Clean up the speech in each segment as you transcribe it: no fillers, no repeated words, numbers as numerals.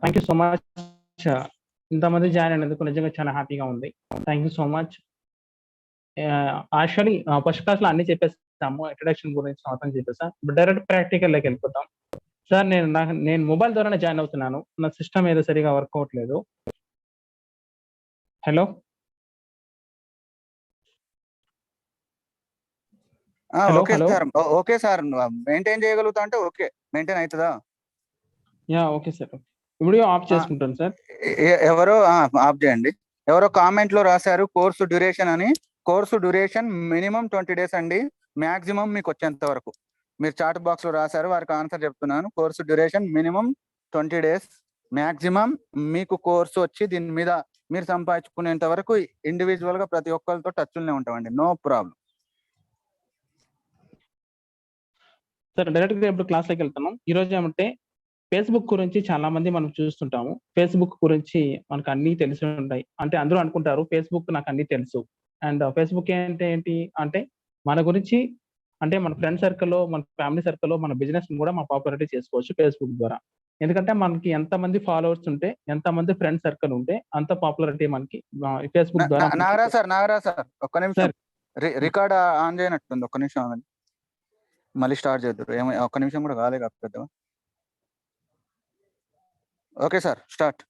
Thank you so much. ఇంతమంది join అయినందుకు నిజంగా చాలా హ్యాపీగా ఉంది. Thank you so much. Actually first క్లాస్‌లో అన్నీ చెప్పేసాము. ఇంట్రడక్షన్ గురించి మొత్తం చెప్పేసా. ఇప్పుడు డైరెక్ట్ ప్రాక్టికల్‌లోకి వెళ్ళిపోతాం. సార్ నేను మొబైల్ ద్వారానే జాయిన్ అవుతున్నాను. నా సిస్టమ్ ఏదో సరిగ్గా వర్క్ అవ్వట్లేదు. Hello! Hello! Okay hello! Sir. Okay sir. Maintain చేయగలుగుతా అంటే ఓకే. మెయింటైన్ అయితదా? Yeah! Okay sir. Video off చేసుకుంటాను సార్. ఎవరో ఆఫ్ చేయండి. ఎవరో కామెంట్‌లో రాశారు కోర్సు డ్యూరేషన్ అని. కోర్సు డ్యూరేషన్ మినిమమ్ 20 డేస్ అండి. మాక్సిమం మీకొచ్చేంత వరకు. మీరు చాట్ బాక్స్‌లో రాశారు. వారికి ఆన్సర్ చెప్తున్నాను. Course duration minimum 20 days. Maximum మీకు కోర్సు వచ్చి దీని మీద మీరు సంపాదించుకునేంత వరకు ఇండివిడ్యువల్‌గా ప్రతి ఒక్కరితో టచ్‌లోనే ఉంటామండి. No problem. సార్ డైరెక్ట్‌గా ఇప్పుడు క్లాస్‌లోకి వెళ్తున్నాం. ఈరోజు ఏమంటే ఫేస్‌బుక్ గురించి చాలా మంది మనం చూస్తుంటాము. ఫేస్‌బుక్ గురించి మనకు అన్నీ తెలిసి ఉంటాయి. అంటే అందరూ అనుకుంటారు ఫేస్‌బుక్ నాకు అన్నీ తెలుసు. అండ్ ఫేస్‌బుక్ అంటే ఏంటి అంటే మన గురించి అంటే మన ఫ్రెండ్ సర్కిల్‌లో, మన ఫ్యామిలీ సర్కిల్‌లో మన బిజినెస్‌ని కూడా మనం పాపులారిటీ చేసుకోవచ్చు ఫేస్‌బుక్ ద్వారా. ఎందుకంటే మనకి ఎంతమంది ఫాలోవర్స్ ఉంటే, ఎంతమంది ఫ్రెండ్ సర్కిల్ ఉంటే అంత పాపులారిటీ మనకి ఫేస్‌బుక్ ద్వారా నాగరాజ్ సార్ ఒక్క నిమిషం. సార్ రికార్డ్ ఆన్ చేయనట్టుంది. ఒక్క నిమిషం ఆగండి. మళ్ళీ స్టార్ట్ చేద్దురు. ఒక్క నిమిషం కూడా కాలే పెద్దగా. Okay sir. Start.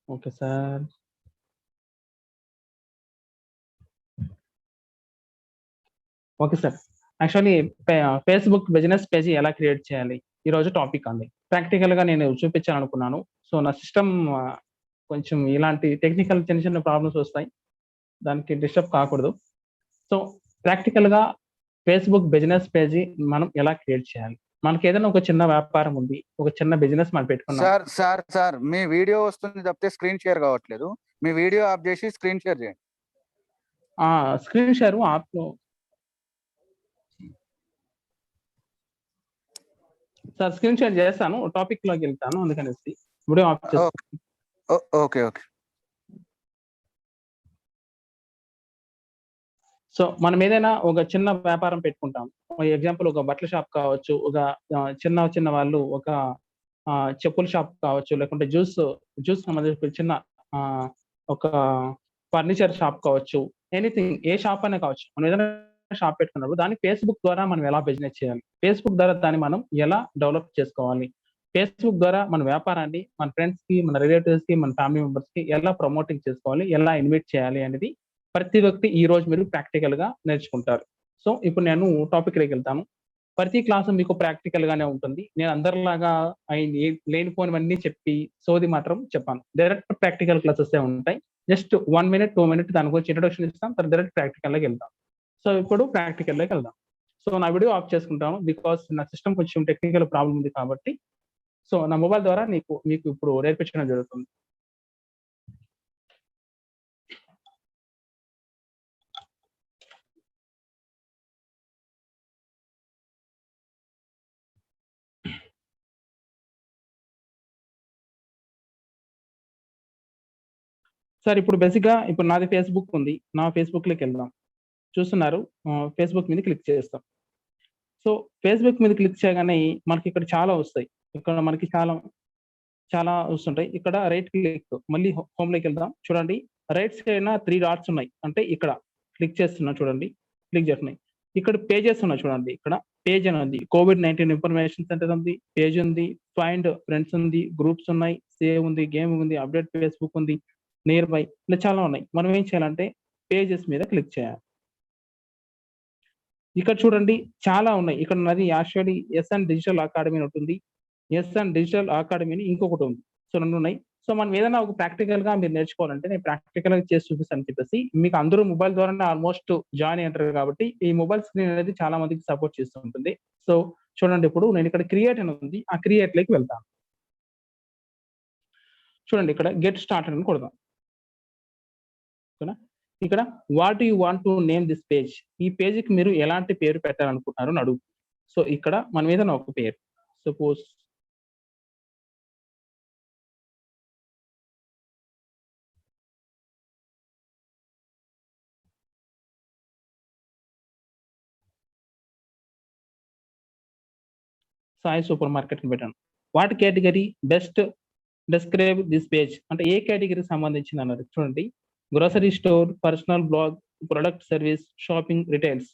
Okay sir. Okay sir. Actually Facebook business page ఎలా క్రియేట్ చేయాలి? ఈరోజు టాపిక్ అండి. ప్రాక్టికల్‌గా నేను చూపించాలనుకున్నాను. సో, నా సిస్టమ్ కొంచెం ఇలాంటి టెక్నికల్ చిన్న చిన్న ప్రాబ్లమ్స్ వస్తాయి. దానికి డిస్టర్బ్ కాకూడదు. సో, ప్రాక్టికల్‌గా ఫేస్‌బుక్ బిజినెస్ పేజీ మనం ఎలా క్రియేట్ చేయాలి? మనకేదైనా ఒక చిన్న వ్యాపారం ఉంది. ఒక చిన్న బిజినెస్ మనం పెట్టుకున్నాం. సార్ మీ వీడియో వస్తుంది తప్పితే స్క్రీన్ షేర్ కావట్లేదు. మీ వీడియో ఆఫ్ చేసి స్క్రీన్ షేర్ చేయండి. స్క్రీన్ షేర్ ఆప్‌లో సార్ స్క్రీన్ షేర్ చేస్తాను. టాపిక్‌లోకి వెళ్తాను అందుకనేసి. వీడియో ఆఫ్ చేస్తాను. ఓకే. సో, మనం ఏదైనా ఒక చిన్న వ్యాపారం పెట్టుకుంటాం. ఎగ్జాంపుల్ ఒక బట్టల షాప్ కావచ్చు, ఒక చిన్న వాళ్ళు ఒక చెప్పుల షాప్ కావచ్చు, లేకుంటే జ్యూస్ సంబంధించిన చిన్న ఆహ్, ఒక ఫర్నిచర్ షాప్ కావచ్చు. ఎనీథింగ్ ఏ షాప్ అయినా కావచ్చు. మనం ఏదైనా షాప్ పెట్టుకున్నప్పుడు దాన్ని ఫేస్‌బుక్ ద్వారా మనం ఎలా బిజినెస్ చేయాలి? ఫేస్‌బుక్ ద్వారా దాన్ని మనం ఎలా డెవలప్ చేసుకోవాలి? ఫేస్‌బుక్ ద్వారా మన వ్యాపారాన్ని మన ఫ్రెండ్స్‌కి, మన రిలేటివ్స్‌కి, మన ఫ్యామిలీ మెంబర్స్‌కి ఎలా ప్రమోటింగ్ చేసుకోవాలి? ఎలా ఇన్వైట్ చేయాలి అనేది ప్రతి వ్యక్తి ఈ రోజు మీరు ప్రాక్టికల్‌గా నేర్చుకుంటారు. సో, ఇప్పుడు నేను టాపిక్‌లోకెళ్తాను. ప్రతి క్లాసు మీకు ప్రాక్టికల్‌గానే ఉంటుంది. నేను అందరిలాగా లేనిపోనివన్నీ చెప్పి సోది మాత్రం చెప్పను. డైరెక్ట్ ప్రాక్టికల్ క్లాసెసే ఉంటాయి. జస్ట్ 1 మినిట్, 2 మినిట్ దాని గురించి ఇంట్రొడక్షన్ ఇస్తాం. తర్వాత డైరెక్ట్ ప్రాక్టికల్‌లోకెళ్తాం. సో, ఇప్పుడు ప్రాక్టికల్‌లోకెళ్దాం. సో, నా వీడియో ఆఫ్ చేసుకుంటాను. బికాజ్ నా సిస్టమ్ కొంచెం టెక్నికల్ ప్రాబ్లమ్ ఉంది కాబట్టి. సో, నా మొబైల్ ద్వారా మీకు ఇప్పుడు నేర్పించడం జరుగుతుంది. సార్ ఇప్పుడు బేసిక్‌గా ఇప్పుడు నాది ఫేస్‌బుక్ ఉంది. నా ఫేస్‌బుక్‌లోకెళ్దాం. చూస్తున్నారు. ఫేస్‌బుక్ మీద క్లిక్ చేస్తాం. సో, ఫేస్‌బుక్ మీద క్లిక్ చేయగానే మనకిక్కడ చాలా వస్తాయి. ఇక్కడ మనకి చాలా వస్తుంటాయి. ఇక్కడ రైట్ క్లిక్ మళ్ళీ హోమ్‌లోకెళ్దాం. చూడండి రైట్ సైడ్‌న 3 డాట్స్ ఉన్నాయి. అంటే ఇక్కడ క్లిక్ చేస్తున్నా చూడండి. క్లిక్ చేస్తున్నాయి. ఇక్కడ పేజెస్ ఉన్నాయి చూడండి. ఇక్కడ పేజ్ అని ఉంది. కోవిడ్-19 ఇన్ఫర్మేషన్ సెంటర్ ఉంది. పేజ్ ఉంది. ఫైండ్ ఫ్రెండ్స్ ఉంది. గ్రూప్స్ ఉన్నాయి. సేవ్ ఉంది. గేమ్ ఉంది. అప్డేట్ ఫేస్‌బుక్ ఉంది. నియర్ బై ఇలా చాలా ఉన్నాయి. మనం ఏం చేయాలంటే పేజెస్ మీద క్లిక్ చేయాలి. ఇక్కడ చూడండి చాలా ఉన్నాయి. ఇక్కడ నాది యాక్చువల్లీ ఎస్ఎన్ డిజిటల్ అకాడమీ అని ఉంటుంది. ఎస్ఎన్ డిజిటల్ అకాడమీ అని ఇంకొకటి ఉంది. సో 2 ఉన్నాయి. సో మనం ఏదైనా ఒక ప్రాక్టికల్‌గా మీరు నేర్చుకోవాలంటే నేను ప్రాక్టికల్‌గా చేసి చూపిస్తాను అని చెప్పేసి మీకు అందరూ మొబైల్ ద్వారానే ఆల్‌మోస్ట్ జాయిన్ అయ్యుంటారు కాబట్టి ఈ మొబైల్ స్క్రీన్ అనేది చాలా మందికి సపోర్ట్ చేస్తూ ఉంటుంది. సో చూడండి ఇప్పుడు నేను ఇక్కడ క్రియేట్ అని ఉంది. ఆ క్రియేట్‌లోకి వెళ్తాను. చూడండి ఇక్కడ గెట్ స్టార్టెడ్ అని కొడదాం. ఓకేనా? ఇక్కడ what you want to name this page? ఈ పేజ్‌కి మీరు ఎలాంటి పేరు పెట్టాలనుకుంటున్నారు అని అడుగుతుంది. సో ఇక్కడ మనం ఏదైనా ఒక పేరు సపోజ్ సాయి సూపర్ మార్కెట్ అని పెట్టాను. What category best describe this page అంటే ఏ కేటగిరీకి సంబంధించింది అన్నారు. చూడండి grocery store, personal blog, product service, shopping, retails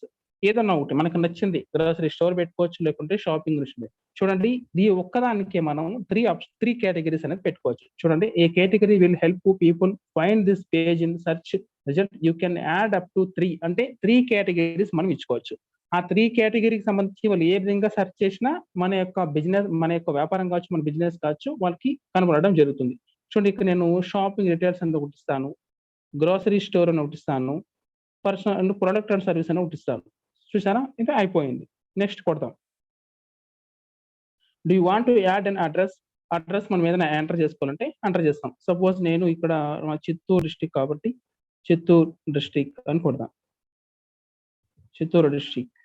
ఏదన్నా ఒకటి మనకు నచ్చింది. గ్రోసరీ స్టోర్ పెట్టుకోవచ్చు, లేకుంటే షాపింగ్ లిస్ట్. చూడండి ఈ ఒక్కదానికి మనం 3 కేటగిరీస్ అనేది పెట్టుకోవచ్చు. చూడండి a category will help people find this page in search result you can add up to 3 అంటే 3 కేటగిరీస్ మనం ఇచ్చుకోవచ్చు. ఆ 3 కేటగిరీకి సంబంధించి వాళ్ళు ఏ విధంగా సెర్చ్ చేసినా మన యొక్క బిజినెస్, మన యొక్క వ్యాపారం కావచ్చు, మన బిజినెస్ కావచ్చు వాళ్ళకి కనబడడం జరుగుతుంది. చూడండి ఇక్కడ నేను షాపింగ్ రిటైల్స్ అని ఒకటి ఇస్తాను, గ్రోసరీ స్టోర్ అని ఒకటి ఇస్తాను, personal and product and service అని ఒకటి ఇస్తాను. చూసారా ఇంకా అయిపోయింది. నెక్స్ట్ కొడతాం. Do you want to add an address? Address మనం ఏదైనా ఎంటర్ చేసుకోవాలంటే ఎంటర్ చేస్తాం. సపోజ్ నేను ఇక్కడ చిత్తూరు డిస్ట్రిక్ట్ కాబట్టి చిత్తూరు డిస్ట్రిక్ట్ అని కొడదాం. చిత్తూరు డిస్ట్రిక్ట్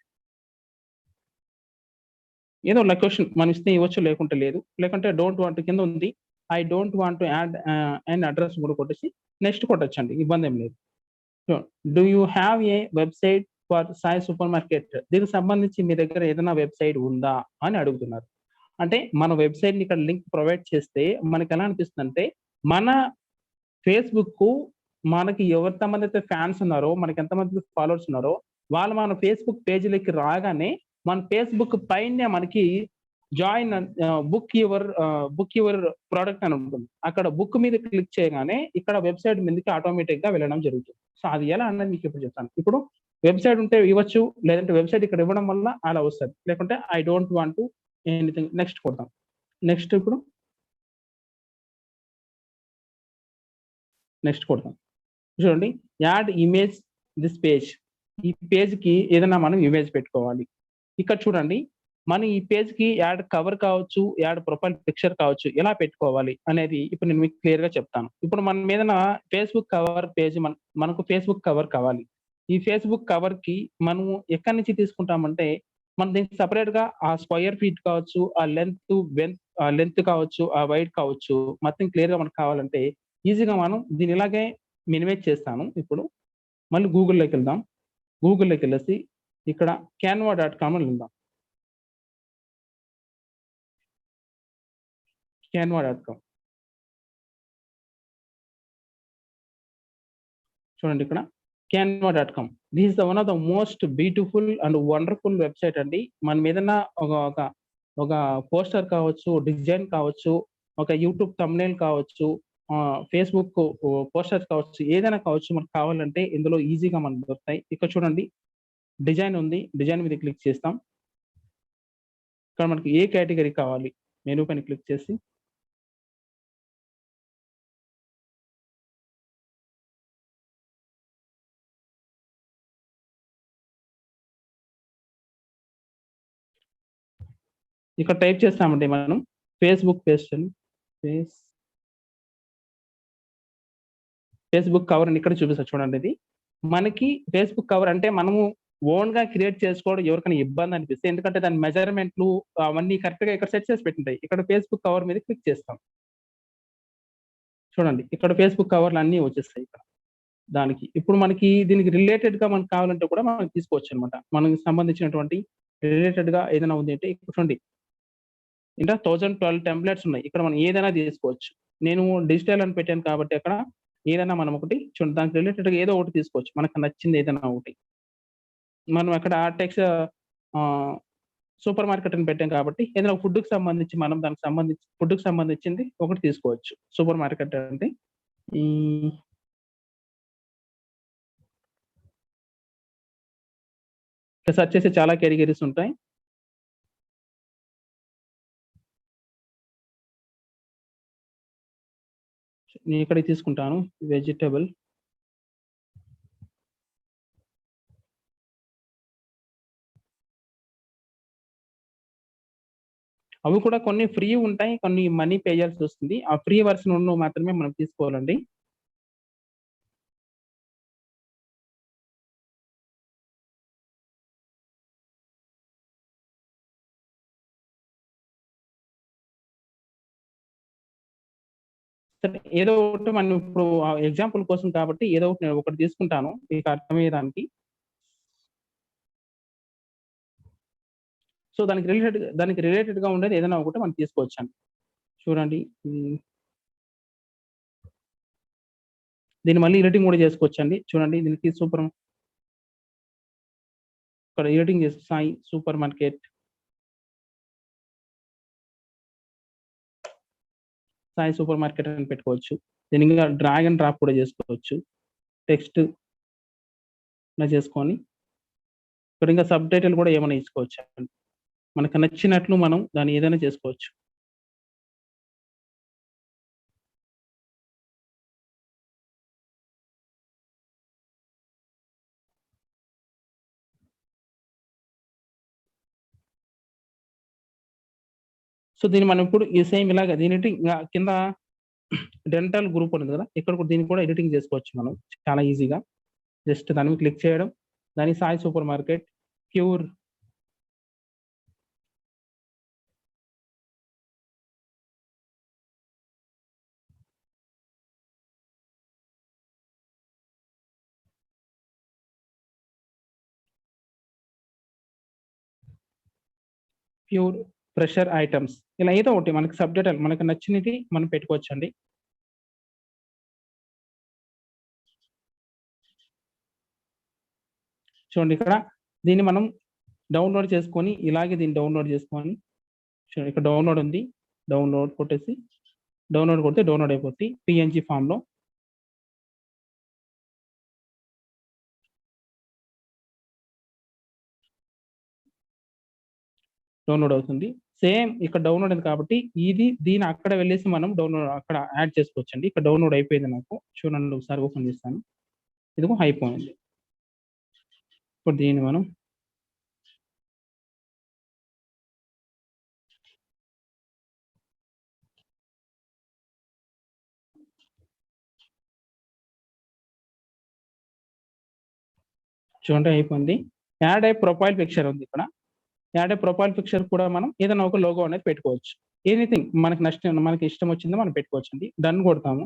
ఏదో లొకేషన్ మనం ఇస్తే ఇవ్వచ్చు, లేకుంటే లేదు. లేకుంటే డోంట్ వాంట్ కింద ఉంది I don't want to add and address కూడా కొట్టేసి నెక్స్ట్ కొట్టొచ్చండి, ఇబ్బంది ఏం లేదు. Do you have a website for Sai super market? దీనికి సంబంధించి మీ దగ్గర ఏదైనా వెబ్సైట్ ఉందా అని అడుగుతున్నారు. అంటే మన వెబ్సైట్ ని ఇక్కడ లింక్ ప్రొవైడ్ చేస్తే మనకి ఎలా అనిపిస్తుంది అంటే మన ఫేస్బుక్ మనకి ఎంతమంది అయితే ఫ్యాన్స్ ఉన్నారో, మనకి ఎంతమంది ఫాలోవర్స్ ఉన్నారో వాళ్ళు మన ఫేస్బుక్ పేజీలకి రాగానే మన ఫేస్బుక్ పైనే మనకి జాయిన్ బుక్ యువర్ ప్రోడక్ట్ అని ఉంటుంది. అక్కడ బుక్ మీద క్లిక్ చేయగానే ఇక్కడ వెబ్సైట్ మీదకి ఆటోమేటిక్ గా వెళ్ళడం జరుగుతుంది. సో అది ఎలా అన్నది మీకు ఇప్పుడు చెప్తాను. ఇప్పుడు వెబ్సైట్ ఉంటే ఇవ్వచ్చు, లేదంటే వెబ్సైట్ ఇక్కడ ఇవ్వడం వల్ల అలా వస్తుంది. లేకుంటే I don't want to anything next కొడతాం. నెక్స్ట్ ఇప్పుడు నెక్స్ట్ కొడతాం. చూడండి యాడ్ ఇమేజ్ దిస్ పేజ్. ఈ పేజ్ కి ఏదైనా మనం ఇమేజ్ పెట్టుకోవాలి. ఇక్కడ చూడండి మనం ఈ పేజ్ కి యాడ్ కవర్ కావచ్చు, యాడ్ ప్రొఫైల్ పిక్చర్ కావచ్చు, ఎలా పెట్టుకోవాలి అనేది ఇప్పుడు నేను మీకు క్లియర్ గా చెప్తాను. ఇప్పుడు మన ఏదైనా ఫేస్బుక్ కవర్ పేజ్ మనకు ఫేస్బుక్ కవర్ కావాలి. ఈ ఫేస్బుక్ కవర్ కి మనం ఎక్కడి నుంచి తీసుకుంటామంటే మనం దీనికి సపరేట్ గా ఆ స్క్వయర్ ఫీట్ కావచ్చు, ఆ లెంత్ కావచ్చు, ఆ వైట్ కావచ్చు, మొత్తం క్లియర్ గా మనకు కావాలంటే ఈజీగా మనం దీని ఇలాగే మినిమైజ్ చేస్తాను. ఇప్పుడు మళ్ళీ గూగుల్లోకి వెళ్దాం. గూగుల్లోకి వెళ్ళేసి ఇక్కడ canva.com అని వెళ్దాం. canva.com చూడండి ఇక్కడ canva.com. This is one of the most beautiful and wonderful website అండి. మనం ఏదైనా ఒక పోస్టర్ కావచ్చు, డిజైన్ కావచ్చు, ఒక యూట్యూబ్ థంబ్నెయిల్ కావచ్చు, ఫేస్బుక్ పోస్టర్స్ కావచ్చు, ఏదైనా కావచ్చు మనకు కావాలంటే ఇందులో ఈజీగా మనకు దొరుకుతాయి. ఇక్కడ చూడండి డిజైన్ ఉంది, డిజైన్ మీద క్లిక్ చేస్తాం. ఇక్కడ మనకి ఏ కేటగిరీ కావాలి మెనూ పైన క్లిక్ చేసి ఇక్కడ టైప్ చేస్తామంటే మనం ఫేస్బుక్ పేస్ట్ అని ఫేస్బుక్ కవర్ అని ఇక్కడ చూపిస్తా చూడండి. ఇది మనకి ఫేస్బుక్ కవర్ అంటే మనము ఓన్ గా క్రియేట్ చేసుకోవడం ఎవరికైనా ఇబ్బంది అనిపిస్తే, ఎందుకంటే దాని మెజర్మెంట్లు అవన్నీ కరెక్ట్ గా ఇక్కడ సెట్ చేసి పెట్టింటాయి. ఇక్కడ ఫేస్బుక్ కవర్ మీద క్లిక్ చేస్తాం. చూడండి ఇక్కడ ఫేస్బుక్ కవర్లు అన్ని వచ్చేస్తాయి ఇక్కడ దానికి. ఇప్పుడు మనకి దీనికి రిలేటెడ్ గా మనకు కావాలంటే కూడా మనం తీసుకోవచ్చు అనమాట. మనకి సంబంధించినటువంటి రిలేటెడ్ గా ఏదైనా ఉంది అంటే ఇక్కడ చూడండి ఇంకా 1012 టెంప్లెట్స్ ఉన్నాయి. ఇక్కడ మనం ఏదైనా తీసుకోవచ్చు. నేను డిజిటల్ అని పెట్టాను కాబట్టి అక్కడ ఏదైనా మనం ఒకటి చూడండి దానికి రిలేటెడ్ గా ఏదో ఒకటి తీసుకోవచ్చు. మనకు నచ్చింది ఏదైనా ఒకటి. మనం అక్కడ టెక్స్ సూపర్ మార్కెట్ అని పెట్టాం కాబట్టి ఏదైనా ఫుడ్ కి సంబంధించి మనం దానికి సంబంధించి ఫుడ్ కి సంబంధించింది ఒకటి తీసుకోవచ్చు. సూపర్ మార్కెట్ అంటే సెర్చ్ చేసే చాలా కేటగిరీస్ ఉంటాయి. నేను ఇక్కడ తీసుకుంటాను వెజిటబుల్. అవి కూడా కొన్ని ఫ్రీ ఉంటాయి, కొన్ని మనీ పే చేయాల్సి వస్తుంది. ఆ ఫ్రీ వర్షన్ మాత్రమే మనం తీసుకోవాలండి. సరే ఏదో ఒకటి మనం ఇప్పుడు ఎగ్జాంపుల్ కోసం కాబట్టి ఏదో ఒకటి నేను ఒకటి తీసుకుంటాను మీకు అర్థమయ్యేదానికి. సో దానికి రిలేటెడ్ గా ఉండేది ఏదైనా ఒకటి మనం తీసుకోవచ్చండి. చూడండి దీన్ని మళ్ళీ ఎడిటింగ్ కూడా చేసుకోవచ్చండి. చూడండి దీనికి ఇక్కడ ఎడిటింగ్ చేసి సాయి సూపర్ మార్కెట్ అని పెట్టుకోవచ్చు. దీన్ని ఇంకా డ్రాగ్ అండ్ డ్రాప్ కూడా చేసుకోవచ్చు. టెక్స్ట్ ఇలా చేసుకొని ఇక్కడ ఇంకా సబ్ టైటిల్ కూడా ఏమైనా ఇచ్చుకోవచ్చండి. మనకు నచ్చినట్లు మనం దాన్ని ఏదైనా చేసుకోవచ్చు. సో దీన్ని మనం ఇప్పుడు ఈ సేమ్ ఇలాగా దీని కింద డెంటల్ గ్రూప్ ఉంది కదా, ఇక్కడ కూడా దీన్ని కూడా ఎడిటింగ్ చేసుకోవచ్చు మనం చాలా ఈజీగా. జస్ట్ దాని మీద క్లిక్ చేయడం, దాని Sai super market pure pressure items ఇలా ఏదో ఒకటి మనకి సబ్జెక్ట్ మనకు నచ్చినది మనం పెట్టుకోవచ్చండి. చూడండి ఇక్కడ దీన్ని మనం డౌన్లోడ్ చేసుకొని ఇలాగే దీన్ని డౌన్లోడ్ చేసుకొని చూడండి ఇక్కడ డౌన్లోడ్ ఉంది, డౌన్లోడ్ కొట్టేసి డౌన్లోడ్ కొడితే డౌన్లోడ్ అయిపోతుంది పిఎన్జి ఫామ్ లో. డౌన్లోడ్ అవుతుంది. సేమ్ ఇక్కడ డౌన్లోడ్ అయింది కాబట్టి దీన్ని అక్కడ వెళ్ళేసి మనం డౌన్లోడ్ అక్కడ యాడ్ చేసుకోవచ్చు అండి. ఇక్కడ డౌన్లోడ్ అయిపోయింది నాకు. చూడండి ఒకసారి ఓపెన్ చేస్తాను. ఇదిగో అయిపోయింది. ఇప్పుడు దీన్ని మనం చూడండి అయిపోయింది. యాడ్ అయ్యే ప్రొఫైల్ పిక్చర్ ఉంది ఇక్కడ. యాడ్ అయ్యే ప్రొఫైల్ పిక్చర్ కూడా మనం ఏదైనా ఒక లోగో అనేది పెట్టుకోవచ్చు. ఎనీథింగ్ మనకి ఇష్టం వచ్చిందో మనం పెట్టుకోవచ్చు అండి. డన్ కొడతాము.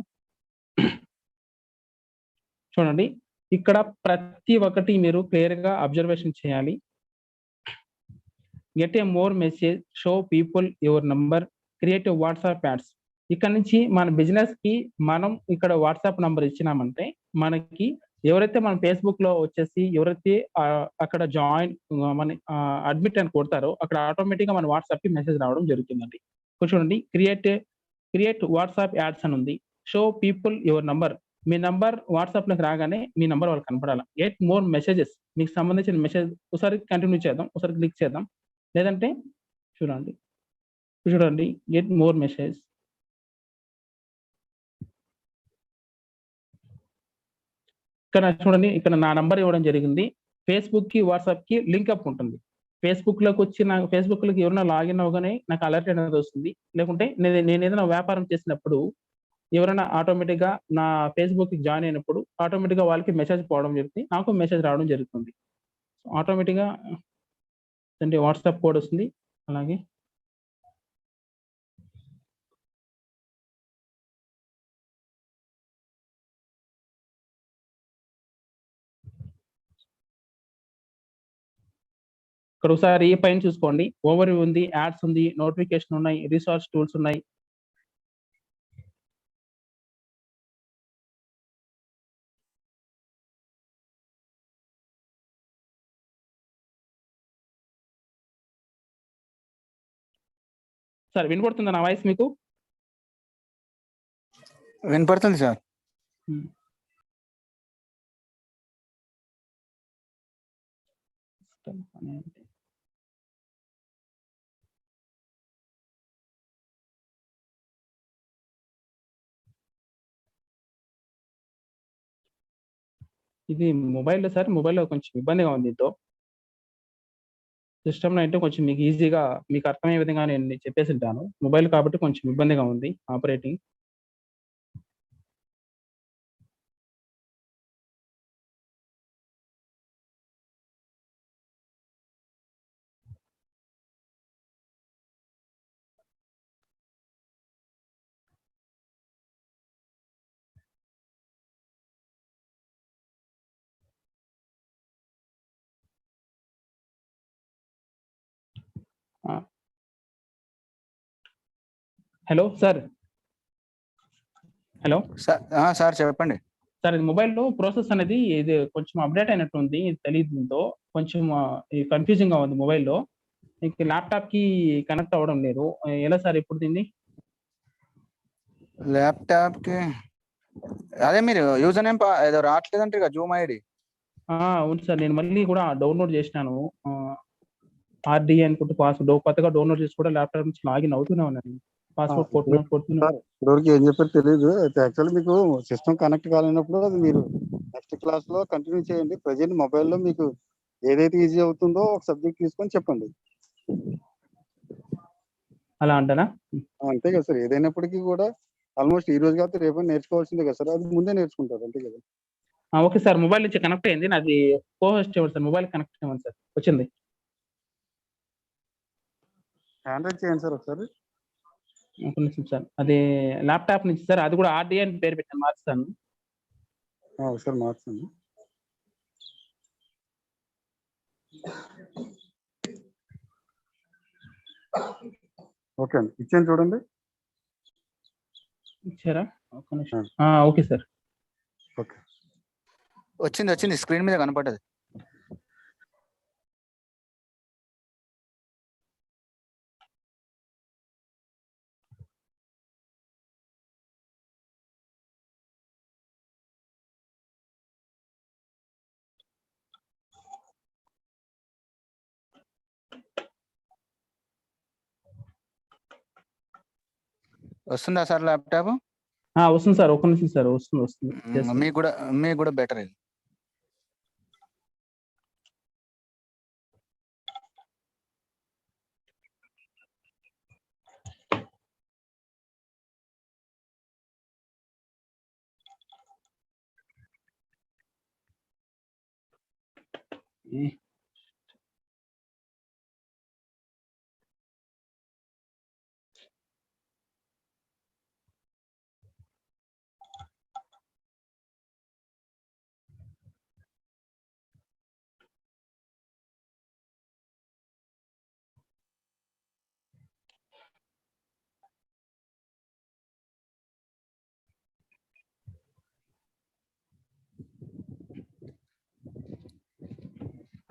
చూడండి ఇక్కడ ప్రతి ఒక్కటి మీరు క్లియర్ గా అబ్జర్వేషన్ చేయాలి. Get a more message, show people your number, create WhatsApp ads. ఇక్కడ నుంచి మన బిజినెస్ కి మనం ఇక్కడ వాట్సాప్ నంబర్ ఇచ్చినామంటే మనకి ఎవరైతే మన ఫేస్బుక్ లో వచ్చేసి ఎవరైతే అక్కడ జాయిన్ మన అడ్మిట్ అని కొడతారో అక్కడ ఆటోమేటిక్ గా మన వాట్సాప్ కి మెసేజ్ రావడం జరుగుతుందండి. చూడండి క్రియేట్ వాట్సాప్ యాడ్స్ అని ఉంది. Show people your number, me number WhatsApp లోకి రాగానే మీ నంబర్ వాళ్ళకి కనపడాలి. గెట్ మోర్ మెసేజెస్, మీకు సంబంధించిన మెసేజ్ ఒకసారి కంటిన్యూ చేద్దాం, ఒకసారి క్లిక్ చేద్దాం. లేదంటే చూడండి గెట్ మోర్ మెసేజ్. ఇక్కడ చూడండి ఇక్కడ నా నంబర్ ఇవ్వడం జరిగింది. ఫేస్బుక్ కి వాట్సాప్ కి లింక్ అప్ ఉంటుంది. ఫేస్బుక్ లోకి వచ్చి నాకు ఫేస్బుక్ లోకి ఎవరైనా లాగిన్ అవగానే నాకు అలర్ట్ అనేది వస్తుంది. లేకుంటే నేను ఏదైనా వ్యాపారం చేసినప్పుడు ఎవరైనా ఆటోమేటిక్ గా నా ఫేస్బుక్ కి జాయిన్ అయినప్పుడు ఆటోమేటిక్ గా వాళ్ళకి మెసేజ్ పోవడం జరుగుతుంది, నాకు మెసేజ్ రావడం జరుగుతుంది. ఆటోమేటిక్ గా వాట్సాప్ కోడ్ వస్తుంది. అలాగే ఇక్కడ ఒకసారి పైన చూసుకోండి, ఓవర్ ఉంది, యాడ్స్ ఉంది, నోటిఫికేషన్ ఉన్నాయి, రిసోర్స్ టూల్స్ ఉన్నాయి. సార్ వినపడుతుందా నా వాయిస్ మీకు? వినపడుతుంది సార్. ఇది మొబైల్లో సార్, మొబైల్లో కొంచెం ఇబ్బందిగా ఉంది. దీంతో సిస్టమ్ లో అయితే కొంచెం మీకు ఈజీగా మీకు అర్థమయ్యే విధంగా నేను చెప్పేసి ఉంటాను. మొబైల్ కాబట్టి కొంచెం ఇబ్బందిగా ఉంది operating. Hello sir. Hello sir చెప్పండి. సార్, ఇది మొబైల్లో ప్రాసెస్ అనేది ఇది కొంచెం అప్డేట్ అయినట్టుంది. తెలియదు దీంతో కొంచెం కన్ఫ్యూజింగ్ గా ఉంది మొబైల్లో. ఇంక ల్యాప్టాప్ కి కనెక్ట్ అవ్వడం లేదు. ఎలా సార్ ఇప్పుడు దీన్ని? ల్యాప్టాప్ కి అదే మీరు యూజర్ నేమ్ ఏదో రావట్లేదంటే ఇక జూమ్ ఐడి. అవును సార్, నేను మళ్ళీ కూడా డౌన్లోడ్ చేసినాను. ఆర్డి అనుకుంటూ పాస్వర్డ్ కొత్తగా డౌన్లోడ్ చేసి కూడా ల్యాప్టాప్ నుంచి లాగిన్ అవుతూనే ఉన్నాను. పాస్వర్డ్ కొడుతున్నా. ఇప్పటివరకు ఏం చెప్పారు తెలియదు. అయితే యాక్చువల్లీ మీకు సిస్టమ్ కనెక్ట్ కాలేనప్పుడు అది మీరు నెక్స్ట్ క్లాస్ లో కంటిన్యూ చేయండి. ప్రజెంట్ మొబైల్లో మీకు ఏదైతే ఈజీ అవుతుందో ఒక సబ్జెక్ట్ తీసుకొని చెప్పండి. అలా అంటారా? అంతే కదా సార్, ఏదైనప్పటికీ కూడా ఆల్మోస్ట్ ఈ రోజు కాకపోతే రేపు నేర్చుకోవాల్సిందే కదా సార్. అది ముందే నేర్చుకుంటారు, అంతే కదా. ఓకే సార్, మొబైల్ నుంచి కనెక్ట్ అయింది. నాది కోహోస్ట్ ఇవ్వండి సార్, మొబైల్ కనెక్ట్ ఇవ్వండి సార్. వచ్చింది. హ్యాండ్ రైజ్ చేయండి సార్ ఒకసారి. ఒక నిమిషం సార్, అది ల్యాప్టాప్ నుంచి సార్. అది కూడా ఆర్డి అని పేరు పెట్టాను, మార్చుతాను. ఒకసారి మార్చండి. ఓకే అండి, ఇచ్చాను చూడండి. ఇచ్చారా? ఒక నిమిషం. Okay sir. ఓకే, వచ్చింది స్క్రీన్ మీద కనపడ్డది. వస్తుందా సార్ ల్యాప్టాప్? వస్తుంది సార్, ఒక నిమిషం సార్. వస్తుంది. మీకు కూడా బెటర్ ఇది.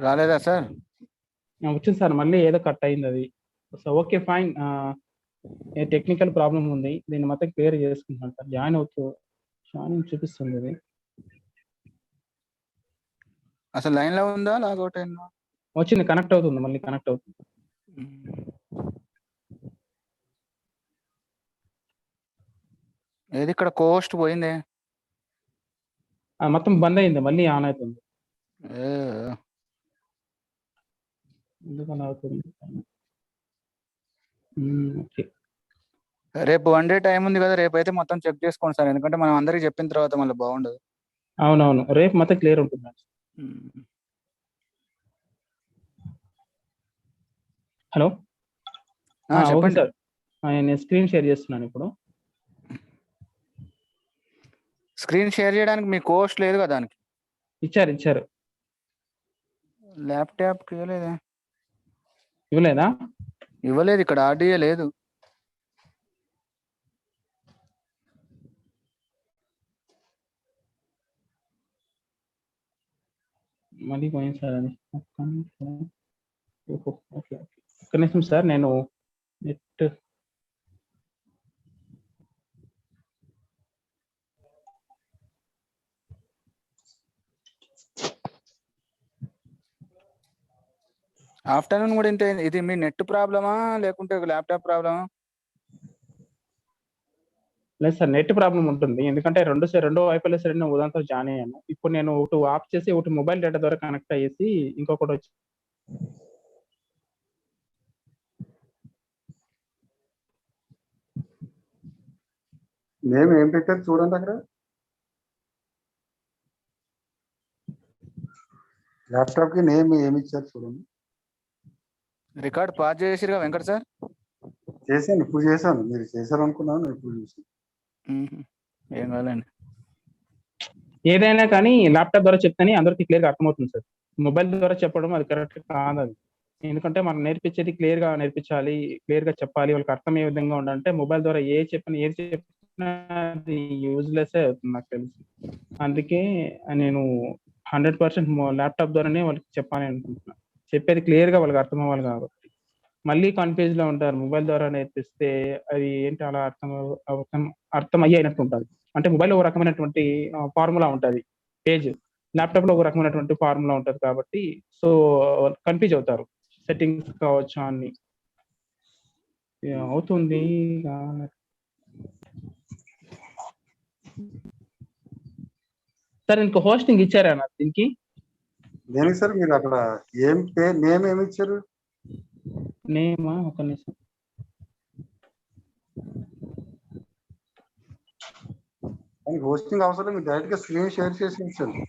రాలేదా సార్? వచ్చింది సార్, మళ్ళీ ఏదో కట్ అయింది అది. So okay fine. Technical problem ఉంది, దీన్ని మొత్తం క్లియర్ చేసుకుంటాను సార్. జాయిన్ చూపిస్తుంది అది. అసలు లైన్ లో ఉందా, లాగౌట్ అయిందా? వచ్చింది, కనెక్ట్ అవుతుంది, మళ్ళీ కనెక్ట్ అవుతుంది. ఏది ఇక్కడ కోస్ట్ పోయిందే? మొత్తం బంద్ అయింది, మళ్ళీ ఆన్ అవుతుంది. ఎందుకలా అవుతుంది? ఓకే, రేపు 1 డే టైం ఉంది కదా, రేపు అయితే మొత్తం చెక్ చేసుకోండి సార్. ఎందుకంటే మనం అందరికి చెప్పిన తర్వాత మళ్ళీ బాగుండదు. అవునవును, రేపు మొత్తం క్లియర్ ఉంటుంది. Hello, okay sir. నేను స్క్రీన్ షేర్ చేస్తున్నాను ఇప్పుడు. స్క్రీన్ షేర్ చేయడానికి మీ కోస్ట్ లేదు కదా దానికి? ఇచ్చారు. ల్యాప్టాప్ ఇవ్వలేదా? ఇవ్వలేదు, ఇక్కడ ఆర్డీఏ లేదు. మళ్ళీ పోయింది సార్ అది. ఓకే, ఒక్క నిమిషం సార్, నేను నెట్ ఆఫ్టర్నూన్ కూడా ఇంతే. ఇది మీ నెట్ ప్రాబ్లమా లేకుంటే ల్యాప్టాప్ ప్రాబ్లమా? లేదు సార్, నెట్ ప్రాబ్లం ఉంటుంది. ఎందుకంటే రెండో వైఫై సరే ఉదాంతో జాయిన్ అయ్యాను. ఇప్పుడు నేను ఒకటి ఆఫ్ చేసి ఒకటి మొబైల్ డేటా ద్వారా కనెక్ట్ అయ్యేసి ఇంకొకటి వచ్చి నేమ్ ఏం పెట్టారు చూడండి అక్కడ. ల్యాప్టాప్ కి నేమ్ ఏమి ఇచ్చారు చూడండి. రికార్డ్ పాస్ చేసిరుగా వెంకట్ సార్? చేశాను, ఇప్పుడు చేశాను. మీరు చేశారు అనుకున్నాను, ఇప్పుడు చూసాను. ఏం కాదండి. ఏదైనా కానీ ల్యాప్టాప్ ద్వారా చెప్తేనే అందరికీ క్లియర్గా అర్థమవుతుంది సార్. మొబైల్ ద్వారా చెప్పడం అది కరెక్ట్ కాదు. అది ఎందుకంటే మనం నేర్పించేది క్లియర్‌గా నేర్పించాలి. క్లియర్‌గా చెప్పాలి. వాళ్ళకి అర్థమయ్యే విధంగా ఉండాలంటే మొబైల్ ద్వారా ఏది చెప్పినా అది యూజ్‌లెస్సే అవుతుంది నాకు తెలిసి. అందుకే నేను 100% ల్యాప్‌టాప్ ద్వారానే వాళ్ళకి చెప్పాలి అనుకుంటున్నా. చెప్పేది క్లియర్‌గా వాళ్ళకి అర్థమవ్వాలి కాబట్టి. మళ్ళీ కన్‌ఫ్యూజ్‌లో ఉంటారు. మొబైల్ ద్వారా నేర్పిస్తే అది ఏంటి అలా అర్థమయ్యేనట్టు ఉంటది. అంటే మొబైల్‌లో ఒక రకమైనటువంటి ఫార్ములా ఉంటది. పేజ్. ల్యాప్‌టాప్‌లో ఒక రకమైనటువంటి ఫార్ములా ఉంటది కాబట్టి సో, కన్‌ఫ్యూజ్ అవుతారు. సెట్టింగ్స్ కావచ్చు అన్నీ. అవుతుంది ఇగ సార్ ఇంకో హోస్టింగ్ ఇచ్చారా నాకు దీనికి? దేనికి సార్ మీరు అక్కడ నేమ్ ఏమి ఇచ్చారు? నేమా? ఒక్క నిమిషం. దానికి హోస్టింగ్ అవసరం లేదు. మీరు డైరెక్ట్‌గా స్క్రీన్ షేర్ చేసి ఉంచండి.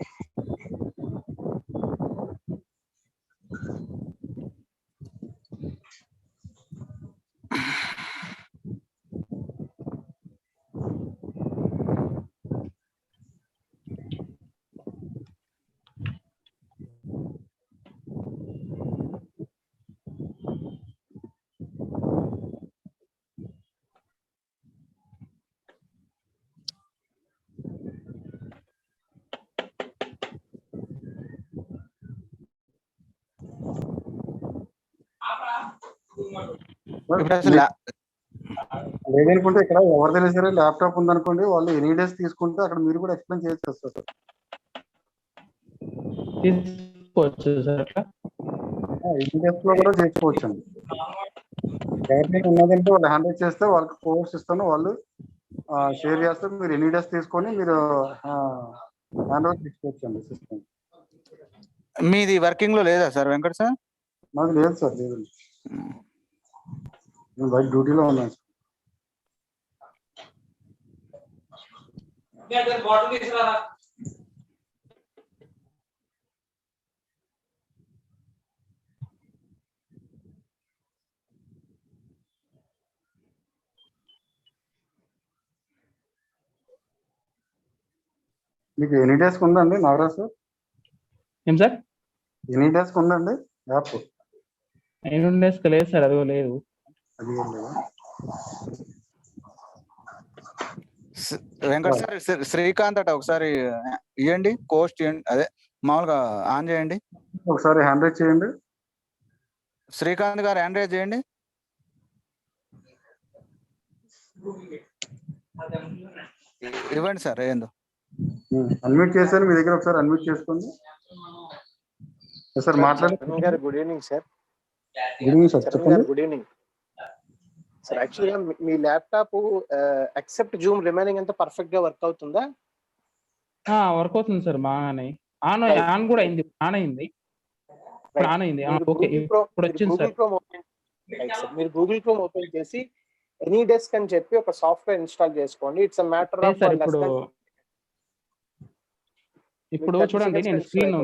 ఇప్పుడు అసలు లేదనుకుంటే ఇక్కడ ఎవరిదైనా సరే ల్యాప్‌టాప్ ఉందనుకోండి, వాళ్ళు ఎనీ డేస్ తీసుకుంటే అక్కడ మీరు కూడా ఎక్స్‌ప్లెయిన్ చేయొచ్చు కదా సార్. తీసుకోవచ్చు సార్ అట్లా? ఎనీ డేస్‌లో కూడా చేసుకోవచ్చండి. ఎవరిదైనా ఉన్నదంటే వాళ్ళు హ్యాండిల్ చేస్తే వాళ్ళకి కోర్స్ ఇస్తాను. వాళ్ళు షేర్ చేస్తారు. మీరు ఎనీ డేస్ తీసుకొని మీరు హ్యాండ్ ఓవర్ చేసుకోవచ్చండి సిస్టమ్. మీది వర్కింగ్ లో లేదా సార్ వెంకట్ సార్? నాకు లేదు సార్, లేదండి. నేను బయట డ్యూటీలో ఉన్నాను సార్. మీకు ఎనీ డేస్కి ఉందండి నాగరాజ్ సార్? ఏం సార్? ఎనీ డేస్కి ఉందండి యాప్? 8 డేస్‌కి లేదు సార్. అదిగో లేదు. అది ఏం లేదా? వెంకట్ సార్ శ్రీకాంత్ అట ఒకసారి ఇవ్వండి, కోస్ట్ ఇవ్వండి, అదే మామూలుగా ఆన్ చేయండి. ఒకసారి హ్యాండ్ రైజ్ చేయండి. శ్రీకాంత్ గారు హ్యాండ్ రైజ్ చేయండి. ఇవ్వండి సార్ ఏందో. అన్మ్యూట్ చేశారు మీ దగ్గర, ఒకసారి అన్మ్యూట్ చేసుకోండి సార్. మాట్లాడండి. Good evening sir. Good evening sir, చెప్పండి. Good evening sir. యాక్చువల్గా మీ ల్యాప్టాప్ ఎక్సెప్ట్ జూమ్ రిమైనింగ్ అంతా పర్ఫెక్ట్ గా వర్క్ అవుతుందా? వర్క్ అవుతుంది సార్ బాగానే. ఆన్ కూడా అయింది. ఆన్ అయింది. ఇప్పుడు ఆన్ అయింది. ఓకే. ఇప్పుడు వచ్చింది సార్. మీరు గూగుల్ క్రోమ్ ఓపెన్ చేసి ఎనీ డెస్క్ అని చెప్పి ఒక సాఫ్ట్వేర్ ఇన్స్టాల్ చేసుకోండి. ఇట్స్ అ మ్యాటర్ ఆఫ్ ఇప్పుడు చూడండి, నేను స్క్రీన్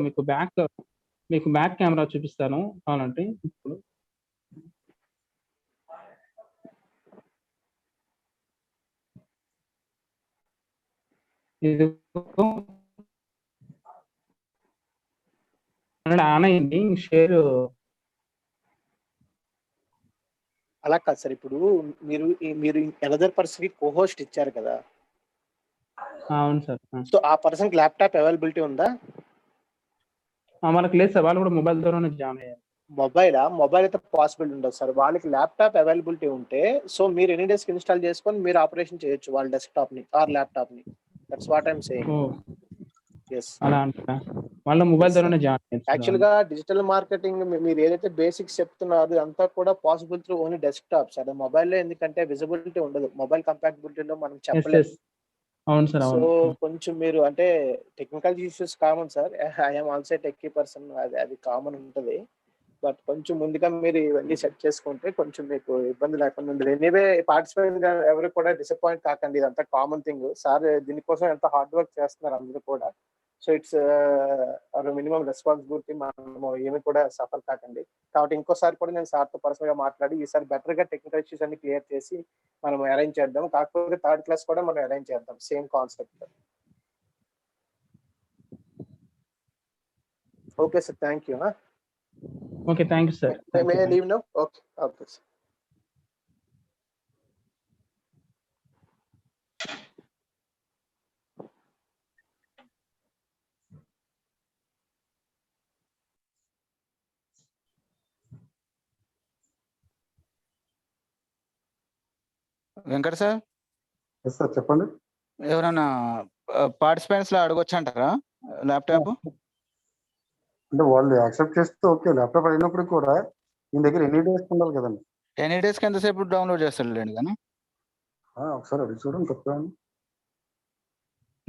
మీకు బ్యాక్ కెమెరా చూపిస్తాను కావాలంటే. ఇప్పుడు ఇది ఆన్ అయింది. షేర్ అలా కాదు సార్. ఇప్పుడు మీరు అనదర్ పర్సన్ కి కోహోస్ట్ ఇచ్చారు కదా. అవును సార్. సో ఆ పర్సన్ కి ల్యాప్టాప్ అవైలబిలిటీ ఉందా? వాళ్ళకి లేదు సార్. వాళ్ళు కూడా మొబైల్ ద్వారానే జాయిన్ అయ్యారు. మొబైల్ అయితే పాసిబుల్ ఉండదు సార్. వాళ్ళకి ల్యాప్టాప్ అవైలబిలిటీ ఉంటే సో మీరు ఎనీ డెస్క్ ఇన్స్టాల్ చేసుకొని మీరు ఆపరేషన్ చేయొచ్చు వాళ్ళ డెస్క్టాప్ ని ఆర్ ల్యాప్టాప్ ని. That's what I'm saying. yes అలా అంటారా? వాళ్ళ మొబైల్ ద్వారానే జాయిన్ అయ్యారు. యాక్చువల్ గా డిజిటల్ మార్కెటింగ్ మీరు ఏదైతే బేసిక్స్ చెప్తున్నారో అంతా కూడా పాసిబుల్ త్రూ ఓన్లీ డెస్క్టాప్స్. అదే మొబైల్లో ఎందుకంటే విజిబిలిటీ ఉండదు. మొబైల్ కంపాటబిలిటీలో మనం చెప్పలేము. అవును సార్. సో అవును. కొంచెం మీరు అంటే technical issues common sir. I'm also techie person. అది కామన్ ఉంటుంది. బట్ కొంచెం ముందుగా మీరు ఇవన్నీ సెట్ చేసుకుంటే కొంచెం మీకు ఇబ్బంది లేకుండా ఉంటుంది. ఎనీవే పార్టిసిపెంట్ ఎవరు కూడా డిసప్పాయింట్ కాకండి. ఇదంతా కామన్ థింగ్ సార్. దీనికోసం ఎంత హార్డ్ వర్క్ చేస్తున్నారు అందరూ కూడా. So it's minimum responsibility. మనము ఏమి కూడా సఫర్ కాకండి. కాబట్టి ఇంకోసారి కూడా నేను సార్తో పర్సనల్ గా మాట్లాడి ఈసారి బెటర్ గా టెక్నికల్ ఇష్యూస్ అన్ని క్లియర్ చేసి మనం అరేంజ్ చేద్దాం. కాకపోతే థర్డ్ క్లాస్ కూడా మనం అరేంజ్ చేద్దాం same concept. Okay sir, thank you. Okay. Thank you sir. May I leave now? Okay. Okay sir. Venkat sir, yes sir చెప్పండి. ఎవరైనా పార్టిసిపెంట్స్ లో అడగొచ్చు అంటారా ల్యాప్టాప్? అంటే వాళ్ళు యాక్సెప్ట్ చేస్తే ఓకే. ల్యాప్టాప్ అయినప్పుడు కూడా మీ దగ్గర ఎన్ని డేస్ ఉండాలి కదండి. ఎనీ డేస్కి ఎంతసేపు డౌన్లోడ్ చేస్తాడులేండి కానీ. ఒకసారి అడిగి చూడండి చెప్తాను.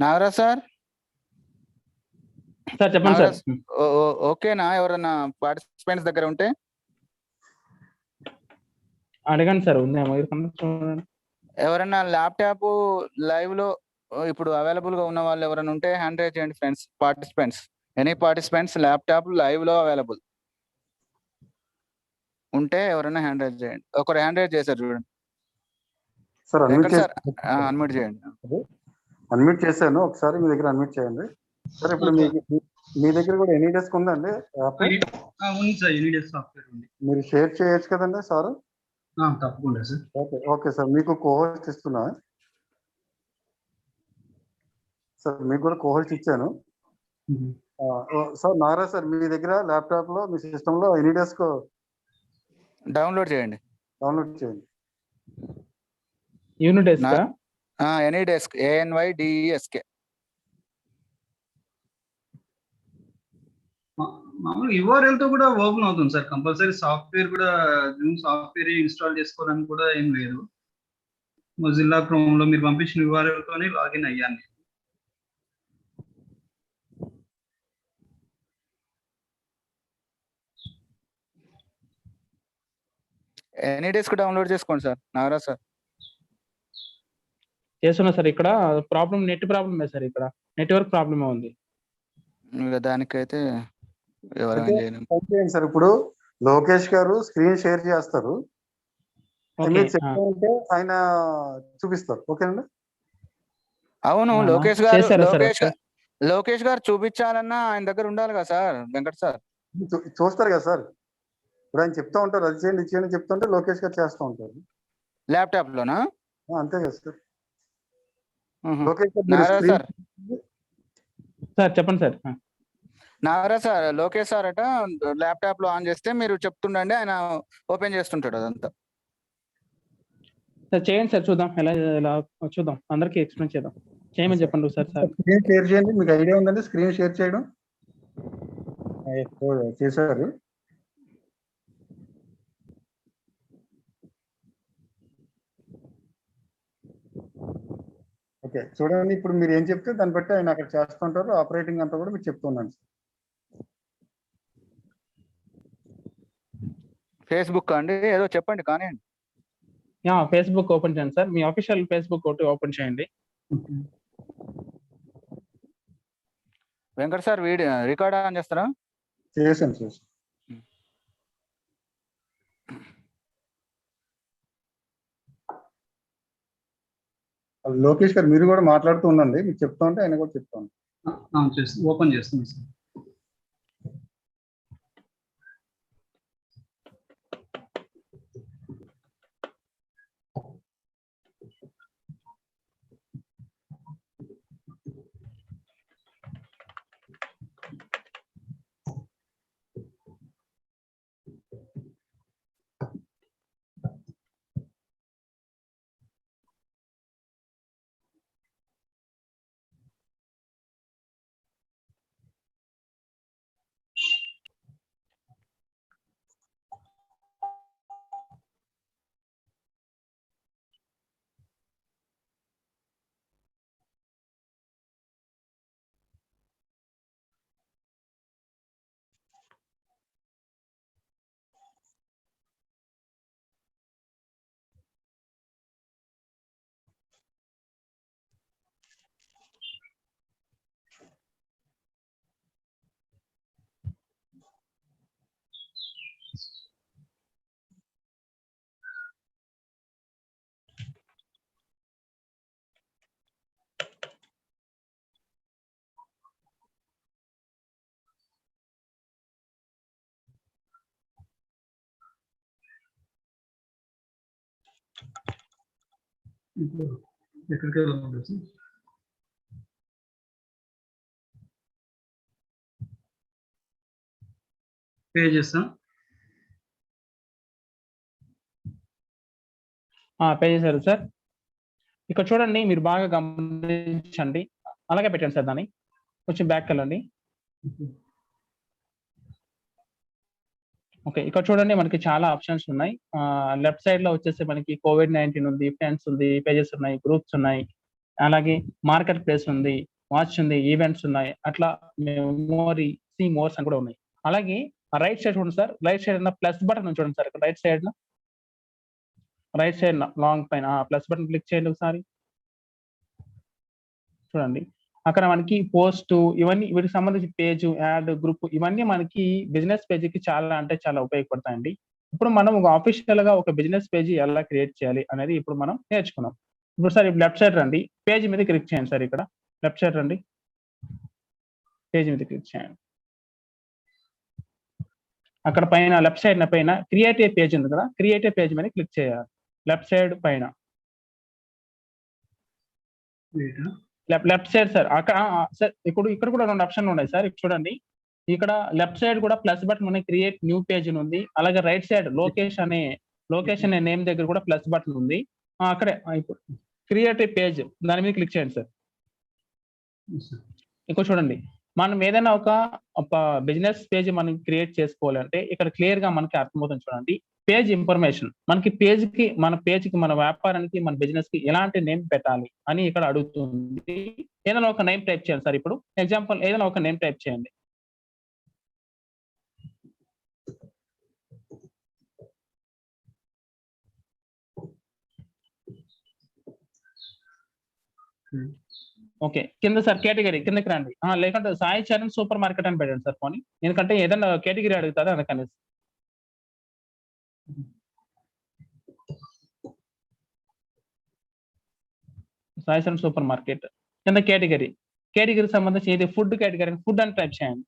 నాగరాజ్ సార్, సార్ చెప్పండి సార్. ఓకేనా ఎవరైనా పార్టిసిపెంట్స్ దగ్గర ఉంటే అడగండి సార్. ఉందేమో చూడండి. ఎవరైనా ల్యాప్టాప్ లైవ్ లో ఇప్పుడు అవైలబుల్ గా ఉన్న వాళ్ళు ఎవరైనా ఉంటే హ్యాండ్ రైజ్ చేయండి friends. Participants, any participants laptop live లో అవైలబుల్ ఉంటే ఎవరైనా హ్యాండ్ రైజ్ చేయండి. ఒకరు హ్యాండ్ రైజ్ చేశారు చూడండి. సార్ వెంకట్ సార్ అన్మ్యూట్ చేయండి. అన్మ్యూట్ చేశాను. ఒకసారి మీ దగ్గర అన్మ్యూట్ చేయండి. సార్ ఇప్పుడు మీ దగ్గర కూడా ఎనీ డెస్క్ ఉందండి? ఉంది సార్, ఎనీ డెస్క్ సాఫ్ట్వేర్ ఉంది. మీరు షేర్ చేయొచ్చు కదండి సార్? తప్పకుండా సార్. ఓకే సార్, మీకు కోహోస్ట్ ఇస్తున్నా సార్. మీకు కూడా కోహోస్ట్ ఇచ్చాను సార్. నాగరాజ్ సార్, మీ దగ్గర ల్యాప్టాప్ లో మీ సిస్టమ్ లో ఎనీ డెస్క్ డౌన్లోడ్ చేయండి. Unit desk, any desk, ANYDESK. మామూలుగా URL తో కూడా ఓపెన్ అవుతుంది సార్. కంపల్సరీ సాఫ్ట్వేర్ కూడా జూమ్ సాఫ్ట్వేర్ ఇన్స్టాల్ చేసుకోవడానికి కూడా ఏం లేదు. మొజిల్లా క్రోమ్ లో మీరు పంపించిన URL తోనే లాగిన్ అయ్యాను. ఎనీ డెస్క్ డౌన్లోడ్ చేసుకోండి సార్. నాగరాజ్ సార్ చేస్తున్నా సార్. ఇక్కడ ప్రాబ్లం నెట్ ప్రాబ్లమే సార్. ఇక్కడ నెట్వర్క్ ప్రాబ్లమే ఉంది. దానికైతే ఎవరైనా చేయండి సార్. ఇప్పుడు లోకేష్ గారు స్క్రీన్ షేర్ చేస్తారు, మీరు చెప్తే ఆయన చూపిస్తారు. ఓకేనండి? అవును, లోకేష్ గారు చూపించాలన్నా ఆయన దగ్గర ఉండాలి కదా సార్. వెంకట్ సార్ చూస్తారు కదా సార్. ఇప్పుడు ఆయన చెప్తా ఉంటారు, అది చేయండి ఇది చేయండి చెప్తుంటే లోకేష్ గారు చేస్తూ ఉంటారు ల్యాప్టాప్ లోనా? అంతే కదా సార్. నాగరాజ్ సార్ చెప్పండి sir. Nagaraj sir, Lokesh sir అట ల్యాప్టాప్ లో ఆన్ చేస్తే మీరు చెప్తుండండి, ఆయన ఓపెన్ చేస్తుంటాడు అదంతా. సార్ చేయండి సార్, చూద్దాం ఎలా చూద్దాం. అందరికి ఎక్స్ప్లెయిన్ చేద్దాం. చేయమని చెప్పండి సార్. స్క్రీన్ షేర్ చేయండి. మీకు ఐడియా ఉందండి స్క్రీన్ షేర్ చేయడం? చేశారు. ఓకే చూడండి. ఇప్పుడు మీరు ఏం చెప్తే దాన్ని బట్టి ఆయన అక్కడ చేస్తుంటారు. ఆపరేటింగ్ అంతా కూడా మీకు చెప్తున్నాను. ఫేస్బుక్ అండి ఏదో చెప్పండి కానీ. ఫేస్బుక్ ఓపెన్ చేయండి సార్. మీ అఫీషియల్ ఫేస్బుక్ ఒకటి ఓపెన్ చేయండి. Venkat sir video record on చేస్తారా? చేశాను. లోకేష్ గారు మీరు కూడా మాట్లాడుతూ ఉండండి. మీకు చెప్తా ఉంటే ఆయన కూడా చెప్తాను. ఓపెన్ చేస్తున్నాను సార్. ఇప్పుడు ఎక్కడికి వెళ్ళాలి సార్? పేజెస్ పే చేశారు సార్. ఇక్కడ చూడండి, మీరు బాగా గమనించండి. అలాగే పెట్టండి సార్ దాన్ని. కొంచెం బ్యాక్ వెళ్ళండి. ఓకే, ఇక్కడ చూడండి మనకి చాలా ఆప్షన్స్ ఉన్నాయి. లెఫ్ట్ సైడ్ లో వచ్చేసి మనకి COVID-19 ఉంది, ఫ్రెండ్స్ ఉంది, పేజెస్ ఉన్నాయి, గ్రూప్స్ ఉన్నాయి, అలాగే మార్కెట్ ప్లేస్ ఉంది, వాచ్ ఉంది, ఈవెంట్స్ ఉన్నాయి. అట్లా మెమోరీ, సీ మోర్స్ అని కూడా ఉన్నాయి. అలాగే రైట్ సైడ్ చూడండి సార్. రైట్ సైడ్ ఉన్న ప్లస్ బటన్ చూడండి సార్. ఇక్కడ రైట్ సైడ్ లాంగ్ పైన ప్లస్ బటన్ క్లిక్ చేయండి ఒకసారి. చూడండి, అక్కడ మనకి పోస్ట్, ఇవన్నీ వీటికి సంబంధించి పేజ్, యాడ్, గ్రూప్, ఇవన్నీ మనకి బిజినెస్ పేజీకి చాలా అంటే చాలా ఉపయోగపడతాయండి. ఇప్పుడు మనం ఒక ఆఫీషియల్ గా ఒక బిజినెస్ పేజీ ఎలా క్రియేట్ చేయాలి అనేది ఇప్పుడు మనం నేర్చుకున్నాం. ఇప్పుడు సార్ లెఫ్ట్ సైడ్ రండి, పేజ్ మీద క్లిక్ చేయండి సార్. ఇక్కడ లెఫ్ట్ సైడ్ రండి, పేజ్ మీద క్లిక్ చేయండి. అక్కడ పైన లెఫ్ట్ సైడ్ పైన క్రియేట్ ఏ పేజ్ ఉంది కదా, క్రియేట్ ఏ పేజ్ మీద క్లిక్ చేయాలి. లెఫ్ట్ సైడ్ పైన లెఫ్ట్ సైడ్ సార్. అక్కడ సార్ ఇక్కడ కూడా 2 ఆప్షన్లు ఉన్నాయి సార్. ఇక్కడ చూడండి, ఇక్కడ లెఫ్ట్ సైడ్ కూడా ప్లస్ బటన్ ఉంది, క్రియేట్ న్యూ పేజ్ ఉంది. అలాగే రైట్ సైడ్ లొకేషన్ అనే నేమ్ దగ్గర కూడా ప్లస్ బటన్ ఉంది. అక్కడే ఇప్పుడు క్రియేట్ ఏ పేజ్, దాని మీద క్లిక్ చేయండి సార్. ఇక్కడ చూడండి, మనం ఏదైనా ఒక బిజినెస్ పేజ్ మనం క్రియేట్ చేసుకోవాలంటే ఇక్కడ క్లియర్ గా మనకి అర్థమవుతుంది. చూడండి, పేజ్ ఇన్ఫర్మేషన్, మనకి మన పేజ్కి, మన వ్యాపారానికి, మన బిజినెస్ కి ఎలాంటి నేమ్ పెట్టాలి అని ఇక్కడ అడుగుతుంది. ఏదైనా ఒక నేమ్ టైప్ చేయండి సార్. ఇప్పుడు ఎగ్జాంపుల్ ఏదైనా ఒక నేమ్ టైప్ చేయండి. ఓకే, కింద సార్ కేటగిరీ కిందకి రండి. లేకుంటే సాయి చరణ్ సూపర్ మార్కెట్ అని పెట్టండి సార్ పోనీ. ఎందుకంటే ఏదైనా కేటగిరీ అడుగుతుంది అందుకని. సాయి చరణ్ సూపర్ మార్కెట్ కింద కేటగిరీ సంబంధించి ఏది ఫుడ్ కేటగిరీ, ఫుడ్ అని టైప్ చేయండి.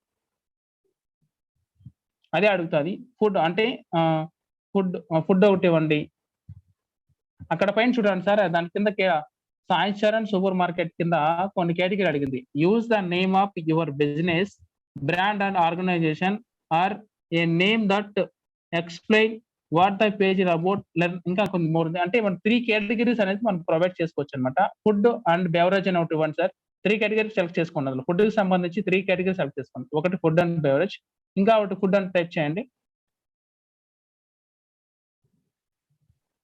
అదే అడుగుతుంది. ఫుడ్ అంటే ఫుడ్ ఒకటి ఇవ్వండి. అక్కడ పైన చూడండి సార్, దాని కింద సాయి చరణ్ సూపర్ మార్కెట్ కింద కొన్ని కేటగిరీ అడిగింది. Use the name of your business, brand and organisation or a name that explain what the page is about. ఇంకా కొన్ని మోర్ ఉంది. అంటే మనం 3 కేటగిరీస్ అనేది మనం ప్రొవైడ్ చేసుకోవచ్చు అనమాట. ఫుడ్ అండ్ బెవరేజ్ అని ఒకటి ఇవ్వండి సార్. 3 కేటగిరీస్ సెలెక్ట్ చేసుకోండి. అందులో ఫుడ్ కి సంబంధించి 3 కేటగిరీస్ సెలెక్ట్ చేసుకోండి. ఒకటి ఫుడ్ అండ్ బెవరేజ్, ఇంకా ఒకటి ఫుడ్ అని టైప్ చేయండి.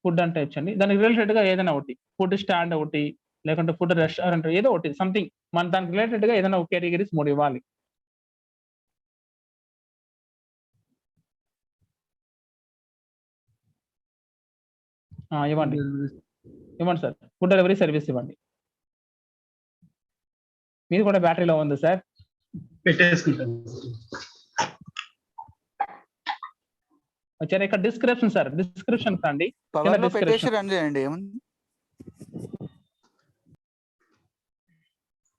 ఫుడ్ అని టైప్ చేయండి. దానికి రిలేటెడ్ గా ఏదైనా ఒకటి, ఫుడ్ స్టాండ్ ఒకటి, లేకుంటే ఫుడ్ రెస్టారెంట్, ఏదో ఒకటి సంథింగ్ మన దానికి రిలేటెడ్ గా ఏదైనా ఒక కేటగిరీస్ 3 ఇవ్వాలి. ఇవ్వండి సార్. ఫుడ్ డెలివరీ సర్వీస్ ఇవ్వండి. మీది కూడా బ్యాటరీలో ఉంది సార్. పెట్టేసుకుంటాను. వచ్చారు. ఇక్కడ డిస్క్రిప్షన్ సార్, డిస్క్రిప్షన్ రండి. పవర్ లో పెట్టేసి రన్ చేయండి. ఏముంది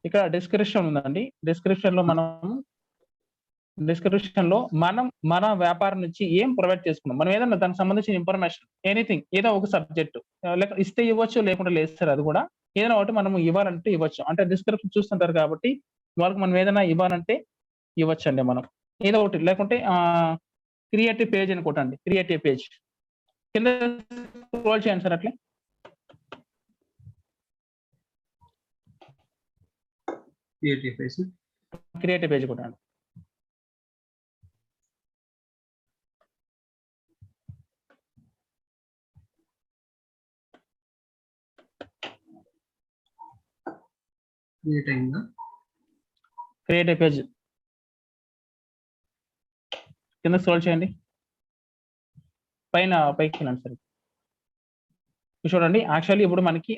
ఇక్కడ డిస్క్రిప్షన్ ఉందండి. డిస్క్రిప్షన్ లో మనం మన వ్యాపారం నుంచి ఏం ప్రొవైడ్ చేసుకున్నాం, మనం ఏదైనా దానికి సంబంధించిన ఇన్ఫర్మేషన్, ఎనీథింగ్, ఏదో ఒక సబ్జెక్ట్ లేక ఇస్తే ఇవ్వచ్చు, లేకుంటే లేదు సార్. అది కూడా ఏదైనా ఒకటి మనం ఇవ్వాలంటే ఇవ్వచ్చు. అంటే డిస్క్రిప్షన్ చూస్తుంటారు కాబట్టి వాళ్ళకి మనం ఏదైనా ఇవ్వాలంటే ఇవ్వచ్చు అండి. మనం ఏదో ఒకటి, లేకుంటే క్రియేటివ్ పేజ్ అని కొట్టండి. క్రియేటివ్ పేజ్ కింద స్క్రోల్ చేయండి సార్. అట్లే క్రియేటివ్ పేజ్ కొట్టండి. క్రియేటివ్ పేజ్ కింద స్క్రోల్ చేయండి. పైకి వెళ్ళండి సార్. చూడండి, యాక్చువల్లీ ఇప్పుడు మనకి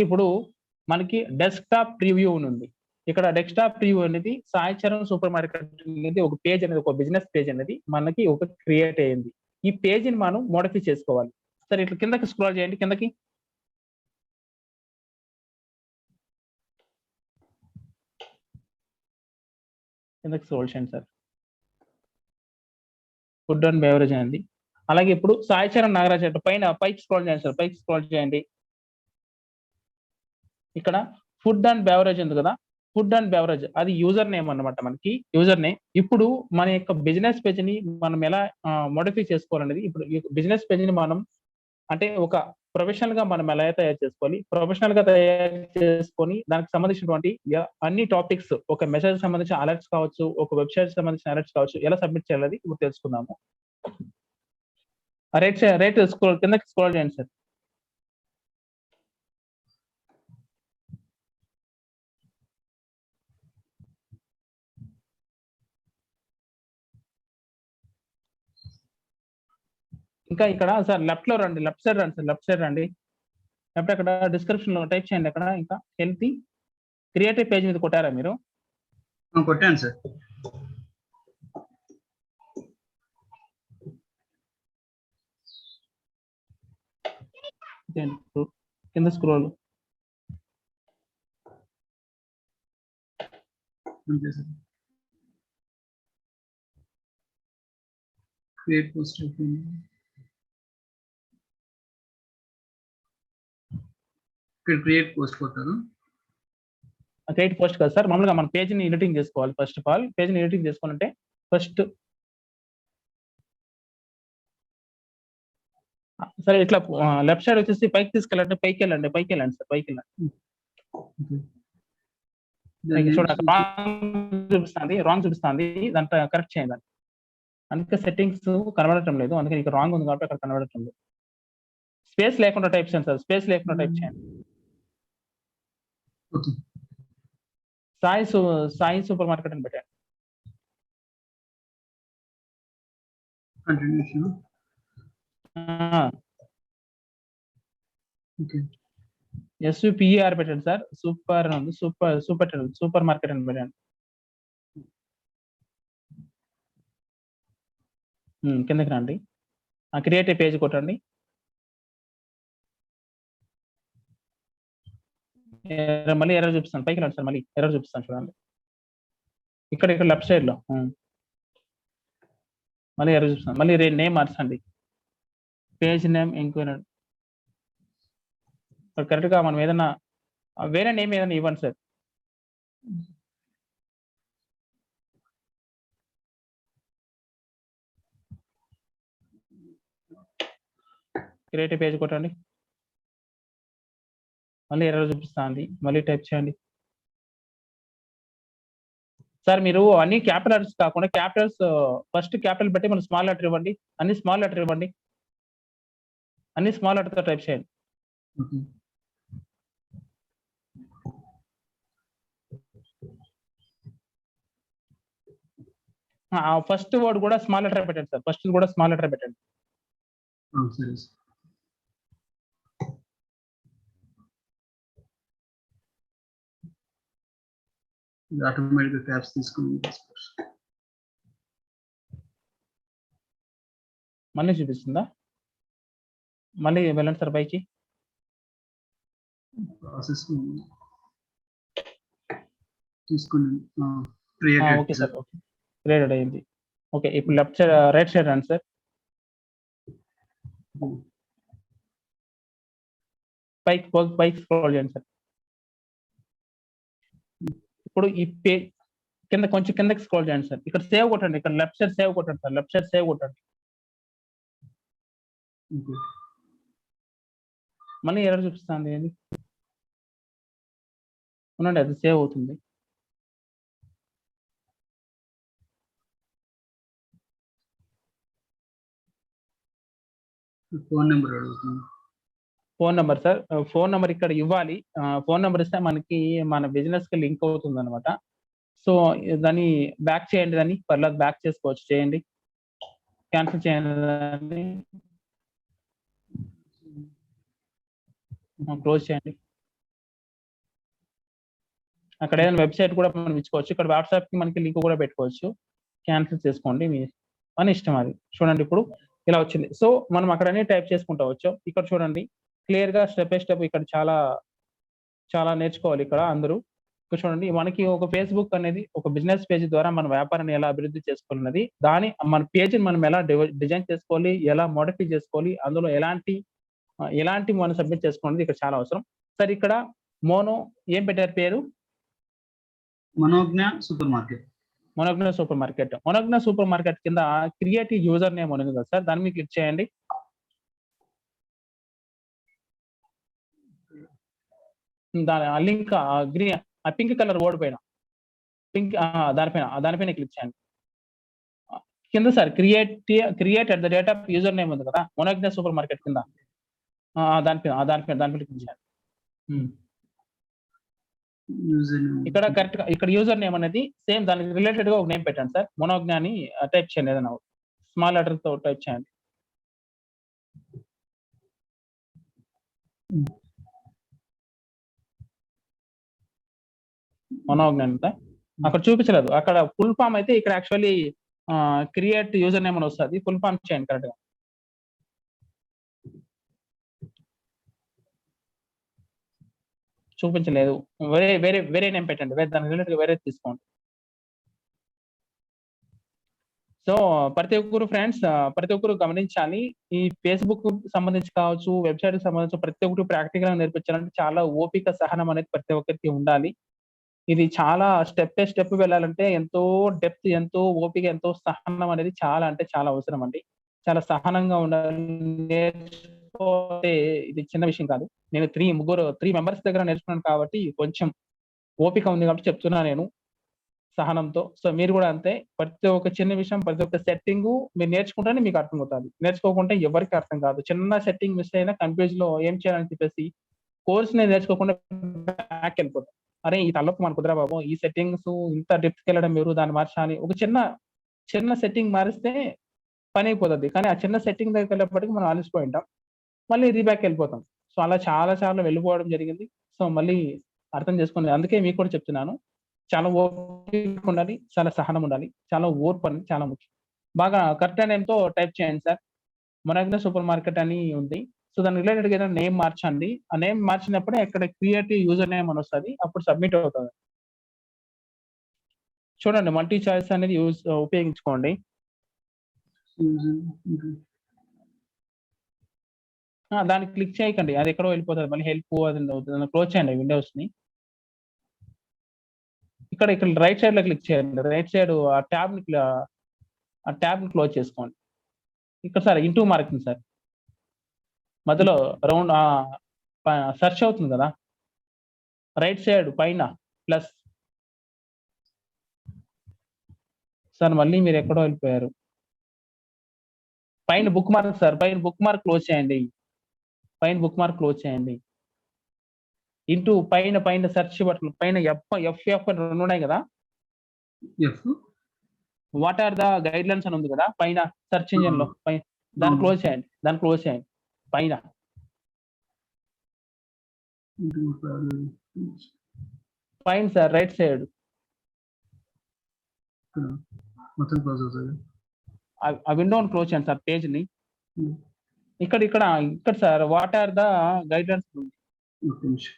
ఇప్పుడు మనకి డెస్క్టాప్ ప్రివ్యూ ఉంది. ఇక్కడ డెస్క్టాప్ ప్రివ్యూ అనేది సాయి చరణ్ సూపర్ మార్కెట్ అనేది ఒక పేజ్ అనేది, ఒక బిజినెస్ పేజ్ అనేది మనకి ఒక క్రియేట్ అయ్యింది. ఈ పేజీని మనం మోడిఫై చేసుకోవాలి. సరే, ఇట్లా కిందకి స్క్రోల్ చేయండి. కిందకి స్క్రోల్ చేయండి సార్. ఫుడ్ అండ్ బెవరేజ్ అండి. అలాగే ఇప్పుడు సాయి చరణ్ నాగరాజ్ అంటే పైన పైకి స్క్రోల్ చేయండి సార్, పైకి స్క్రోల్ చేయండి. ఇక్కడ ఫుడ్ అండ్ బెవరేజ్ ఉంది కదా, ఫుడ్ అండ్ బెవరేజ్ అది యూజర్ నేమ్ అన్నమాట, మనకి యూజర్ నేమ్. ఇప్పుడు మన యొక్క బిజినెస్ పేజ్ ని మనం ఎలా మోడిఫై చేసుకోవాలనేది, ఇప్పుడు బిజినెస్ పేజ్ ని మనం అంటే ఒక ప్రొఫెషనల్ గా మనం ఎలా తయారు చేసుకోవాలి, ప్రొఫెషనల్ గా తయారు చేసుకొని దానికి సంబంధించినటువంటి అన్ని టాపిక్స్, ఒక మెసేజ్ సంబంధించిన అలర్ట్స్ కావచ్చు, ఒక వెబ్సైట్ సంబంధించిన అలర్ట్స్ కావచ్చు, ఎలా సబ్మిట్ చేయాలి ఇప్పుడు తెలుసుకుందాము. రైట్ స్క్రోల్ కిందకి స్క్రోల్ చేయండి సార్. ఇంకా ఇక్కడ సార్ లెఫ్ట్ లో రండి, లెఫ్ట్ సైడ్ రండి సార్, లెఫ్ట్ సైడ్ రండి. లేకపోతే అక్కడ డిస్క్రిప్షన్ లో టైప్ చేయండి. అక్కడ ఇంకా హెల్తీ క్రియేటివ్ పేజ్ మీద కొట్టారా మీరు? కొట్టాను సార్. కింద scroll create post create post కొట్టారు. క్రియేట్ పోస్ట్ కదా సార్, మామూలుగా మన పేజ్ ని ఎడిటింగ్ చేసుకోవాలి. ఫస్ట్ ఆఫ్ ఆల్ పేజ్ ని ఎడిటింగ్ చేసుకోవాలంటే ఫస్ట్ సరే ఇట్లా లెఫ్ట్ సైడ్ వచ్చేసి పైకి తీసుకెళ్ళండి, పైకి వెళ్ళండి, పైకి వెళ్ళండి సార్, పైకి వెళ్ళండి. చూడండి రాంగ్ చూపిస్తుంది, దాంట్లో కరెక్ట్ చేయండి. అందుకే సెట్టింగ్స్ కనబడటం లేదు, అందుకే ఇక్కడ రాంగ్ ఉంది కాబట్టి అక్కడ కనబడటం లేదు. స్పేస్ లేకుండా టైప్ చేయండి సార్, స్పేస్ లేకుండా టైప్ చేయండి. సాయి సూపర్ మార్కెట్ అని పెట్టండి. SUPER పెట్టండి సార్, సూపర్ ఉంది, సూపర్ మార్కెట్ అని పెట్టండి. కిందకి రండి, క్రియేటివ్ పేజ్ కొట్టండి. మళ్ళీ ఎర్రర్ చూపిస్తాను, పైకి రండి సార్, మళ్ళీ ఎర్రర్ చూపిస్తాను చూడండి. ఇక్కడ లెఫ్ట్ సైడ్ లో మళ్ళీ ఎర్రర్ చూపిస్తాను. మళ్ళీ నేమ్ మార్చండి, పేజ్ నేమ్ ఇంక్వైరీ కరెక్ట్ గా మనం ఏదైనా వేరే నేమ్ ఏదైనా ఇవ్వండి సార్. క్రియేటివ్ పేజ్ కొట్టండి, మళ్ళీ ఎర్రర్ చూపిస్తుంది, మళ్ళీ టైప్ చేయండి. సార్ మీరు అన్ని క్యాపిటల్స్ కాకుండా క్యాపిటల్స్ ఫస్ట్ క్యాపిటల్ పెట్టి మనం స్మాల్ లెటర్ ఇవ్వండి, అన్ని స్మాల్ లెటర్ ఇవ్వండి, అన్ని స్మాల్ లెటర్ తో టైప్ చేయండి. ఫస్ట్ వర్డ్ కూడా స్మాల్ లెటర్ పెట్టండి సార్, ఫస్ట్ కూడా స్మాల్ లెటర్ పెట్టండి. ఆటోమేటిక్ ట్యాబ్స్ తీసుకుని మళ్ళీ చూపిస్తుందా? మళ్ళీ వెళ్ళండి సార్ పైకి. ప్రాసెస్ తీసుకుని ఓకే సార్, ఓకే క్రియేటెడ్ అయింది. ఓకే ఇప్పుడు లెఫ్ట్ సైడ్ రైట్ సైడ్ రండి సార్, పైకి స్క్రోల్ చేయండి సార్. ఇప్పుడు ఈ పేజ్ కింద కొంచెం కిందకి స్క్రోల్ చేయండి సార్, ఇక్కడ సేవ్ కొట్టండి, ఇక్కడ లెఫ్ట్ సైడ్ సేవ్ కొట్టండి సార్, లెఫ్ట్ సైడ్ సేవ్ కొట్టండి. మళ్ళీ ఎర్రర్ చూపిస్తుంది, ఏంది ఉండండి, అది సేవ్ అవుతుంది. ఫోన్ నెంబర్ అడుగుతుంది. Phone number sir, phone number ఇక్కడ ఇవ్వాలి. ఫోన్ నెంబర్ ఇస్తే మనకి మన బిజినెస్ కి లింక్ అవుతుంది అనమాట. సో దాన్ని బ్యాక్ చేయండి, దాన్ని పర్లేదు బ్యాక్ చేసుకోవచ్చు, చేయండి, క్యాన్సిల్ చేయండి, క్లోజ్ చేయండి. అక్కడ ఏదైనా వెబ్సైట్ కూడా మనం ఇచ్చుకోవచ్చు, ఇక్కడ వాట్సాప్ కి మనకి లింక్ కూడా పెట్టుకోవచ్చు. క్యాన్సిల్ చేసుకోండి, మీ మన ఇష్టం అది. చూడండి ఇప్పుడు ఇలా వచ్చింది. సో మనం అక్కడనే టైప్ చేసుకుంటా వచ్చాం. ఇక్కడ చూడండి క్లియర్ గా స్టెప్ బై స్టెప్ ఇక్కడ చాలా చాలా నేర్చుకోవాలి ఇక్కడ అందరూ. ఇక్కడ చూడండి మనకి ఒక ఫేస్‌బుక్ అనేది ఒక బిజినెస్ పేజ్ ద్వారా మన వ్యాపారాన్ని ఎలా అభివృద్ధి చేసుకోవాలన్నది, మన పేజ్‌ని మనం ఎలా డిజైన్ చేసుకోవాలి, ఎలా మోడిఫై చేసుకోవాలి, అందులో ఎలాంటివి మనం సబ్మిట్ చేసుకోవాలనేది ఇక్కడ చాలా అవసరం. సార్ ఇక్కడ మోనో ఏం పెట్టారు పేరు? Manogna super market. Monogna super market. Monogna super market కింద క్రియేట్ యూజర్ నేమ్ అని ఉంది కదా సార్, దాని మీద క్లిక్ చేయండి. దాని ఆ లింక్ పింక్ కలర్ బోర్డ్ పైన దానిపైన క్లిక్ చేయండి. కింద sir create at the rate of user name ఉంది కదా, మొనోగ్న సూపర్ మార్కెట్ కింద. దానిపైన క్లిక్ చేయండి. ఇక్కడ కరెక్ట్ ఇక్కడ యూజర్ నేమ్ అనేది సేమ్ దానికి రిలేటెడ్ గా ఒక నేమ్ పెట్టండి సార్. మొనోజ్ఞ అని టైప్ చేయండి, ఏదైనా స్మాల్ లెటర్ తో టైప్ చేయండి. మనోజ్ఞ అంతా అక్కడ చూపించలేదు. అక్కడ ఫుల్ ఫామ్ అయితే ఇక్కడ యాక్చువల్లీ క్రియేట్ యూజర్ నేమ్ అని వస్తుంది. ఫుల్ ఫామ్ చేయండి కరెక్ట్ గా. చూపించలేదు. వేరే నేమ్ పెట్టండి, దానికి రిలేటెడ్ వేరే తీసుకోండి. సో ప్రతి ఒక్కరు గమనించాలి. ఈ ఫేస్బుక్ సంబంధించి కావచ్చు, వెబ్సైట్ కి సంబంధించి ప్రతి ఒక్కటి ప్రాక్టికల్ గా నేర్పించాలంటే చాలా ఓపిక, సహనం అనేది ప్రతి ఒక్కరికి ఉండాలి. ఇది చాలా స్టెప్ బై స్టెప్ వెళ్ళాలంటే ఎంతో డెప్త్, ఎంతో ఓపిక, ఎంతో సహనం అనేది చాలా అంటే చాలా అవసరం అండి. చాలా సహనంగా ఉండాలి. నేర్చుకోతే ఇది చిన్న విషయం కాదు. నేను 3 మెంబర్స్ దగ్గర నేర్చుకున్నాను కాబట్టి కొంచెం ఓపిక ఉంది కాబట్టి చెప్తున్నా నేను సహనంతో. సో మీరు కూడా అంతే. ప్రతి ఒక్క చిన్న విషయం, ప్రతి ఒక్క సెట్టింగు మీరు నేర్చుకుంటేనే మీకు అర్థమవుతాది. నేర్చుకోకుంటే ఎవరికీ అర్థం కాదు. చిన్న సెట్టింగ్ మిస్ అయినా కన్‌ఫ్యూజ్‌లో ఏం చేయాలని చెప్పేసి కోర్స్‌ని నేర్చుకోకుండా బ్యాక్‌కెళ్ళిపోతాం. అరే! ఈ తలనొప్పి మనకు కుదరదు బాబు. ఈ సెట్టింగ్స్ ఇంత డెప్త్‌కెళ్ళడం వేరు, దాన్ని మార్చాలి. ఒక చిన్న సెట్టింగ్ మారిస్తే పనైపోతది. కానీ ఆ చిన్న సెట్టింగ్ దగ్గరికెళ్ళేప్పటికి మనం అలసిపోయి ఉంటాం. మళ్ళీ రీబ్యాక్‌కెళ్ళిపోతాం. సో అలా చాలా సార్లు వెళ్ళిపోవడం జరిగింది. సో మళ్ళీ అర్థం చేసుకోండి. అందుకే మీకు కూడా చెప్తున్నాను. చాలా ఓపిక ఉండాలి, చాలా సహనం ఉండాలి, చాలా ఓర్పు అనేది చాలా ముఖ్యం. బాగా కరెక్ట్ నేమ్‌తో టైప్ చేయండి సార్. మొనాగ్న సూపర్ మార్కెట్ అని ఉంది. సో దానికి రిలేటెడ్‌గా ఏదైనా నేమ్ మార్చండి. ఆ నేమ్ మార్చినప్పుడే అక్కడ క్రియేట్ యూజర్ నేమ్ అని వస్తది. అప్పుడు సబ్మిట్ అవుతది. చూడండి మల్టీ చాయిస్ అనేది ఉపయోగించుకోండి. దానికి క్లిక్ చేయకండి. అది ఎక్కడో వెళ్ళిపోతది. మళ్ళీ హెల్ప్ అది క్లోజ్ చేయండి విండోస్‌ని. ఇక్కడ రైట్ సైడ్‌లో క్లిక్ చేయండి. రైట్ సైడ్ ఆ ట్యాబ్‌ని క్లోజ్ చేసుకోండి. ఇక్కడ సార్ ఇంటూ మార్క్ ఉంది సార్. మధ్యలో రౌండ్ సెర్చ్ అవుతుంది కదా! రైట్ సైడ్ పైన ప్లస్. సార్ మళ్ళీ మీరు ఎక్కడో వెళ్ళిపోయారు. పైన బుక్ మార్క్ సార్. పైన బుక్ మార్క్ క్లోజ్ చేయండి. పైన బుక్ మార్క్ క్లోజ్ చేయండి. ఇంటూ పైన సెర్చ్ బటన్ పైన ఎఫ్ అని 2 ఉన్నాయి కదా! F what are the guidelines అని ఉంది కదా! పైన సెర్చ్ ఇంజిన్‌లో దాన్ని క్లోజ్ చేయండి. పైన. పైన సార్ రైట్ సైడ్. మొత్తం క్లోజ్ అవుతది. ఆ విండోని క్లోజ్ చేయండి సార్ పేజ్‌ని. ఇక్కడ sir what are the guidelines ఉంది. ఒక్క నిమిషం.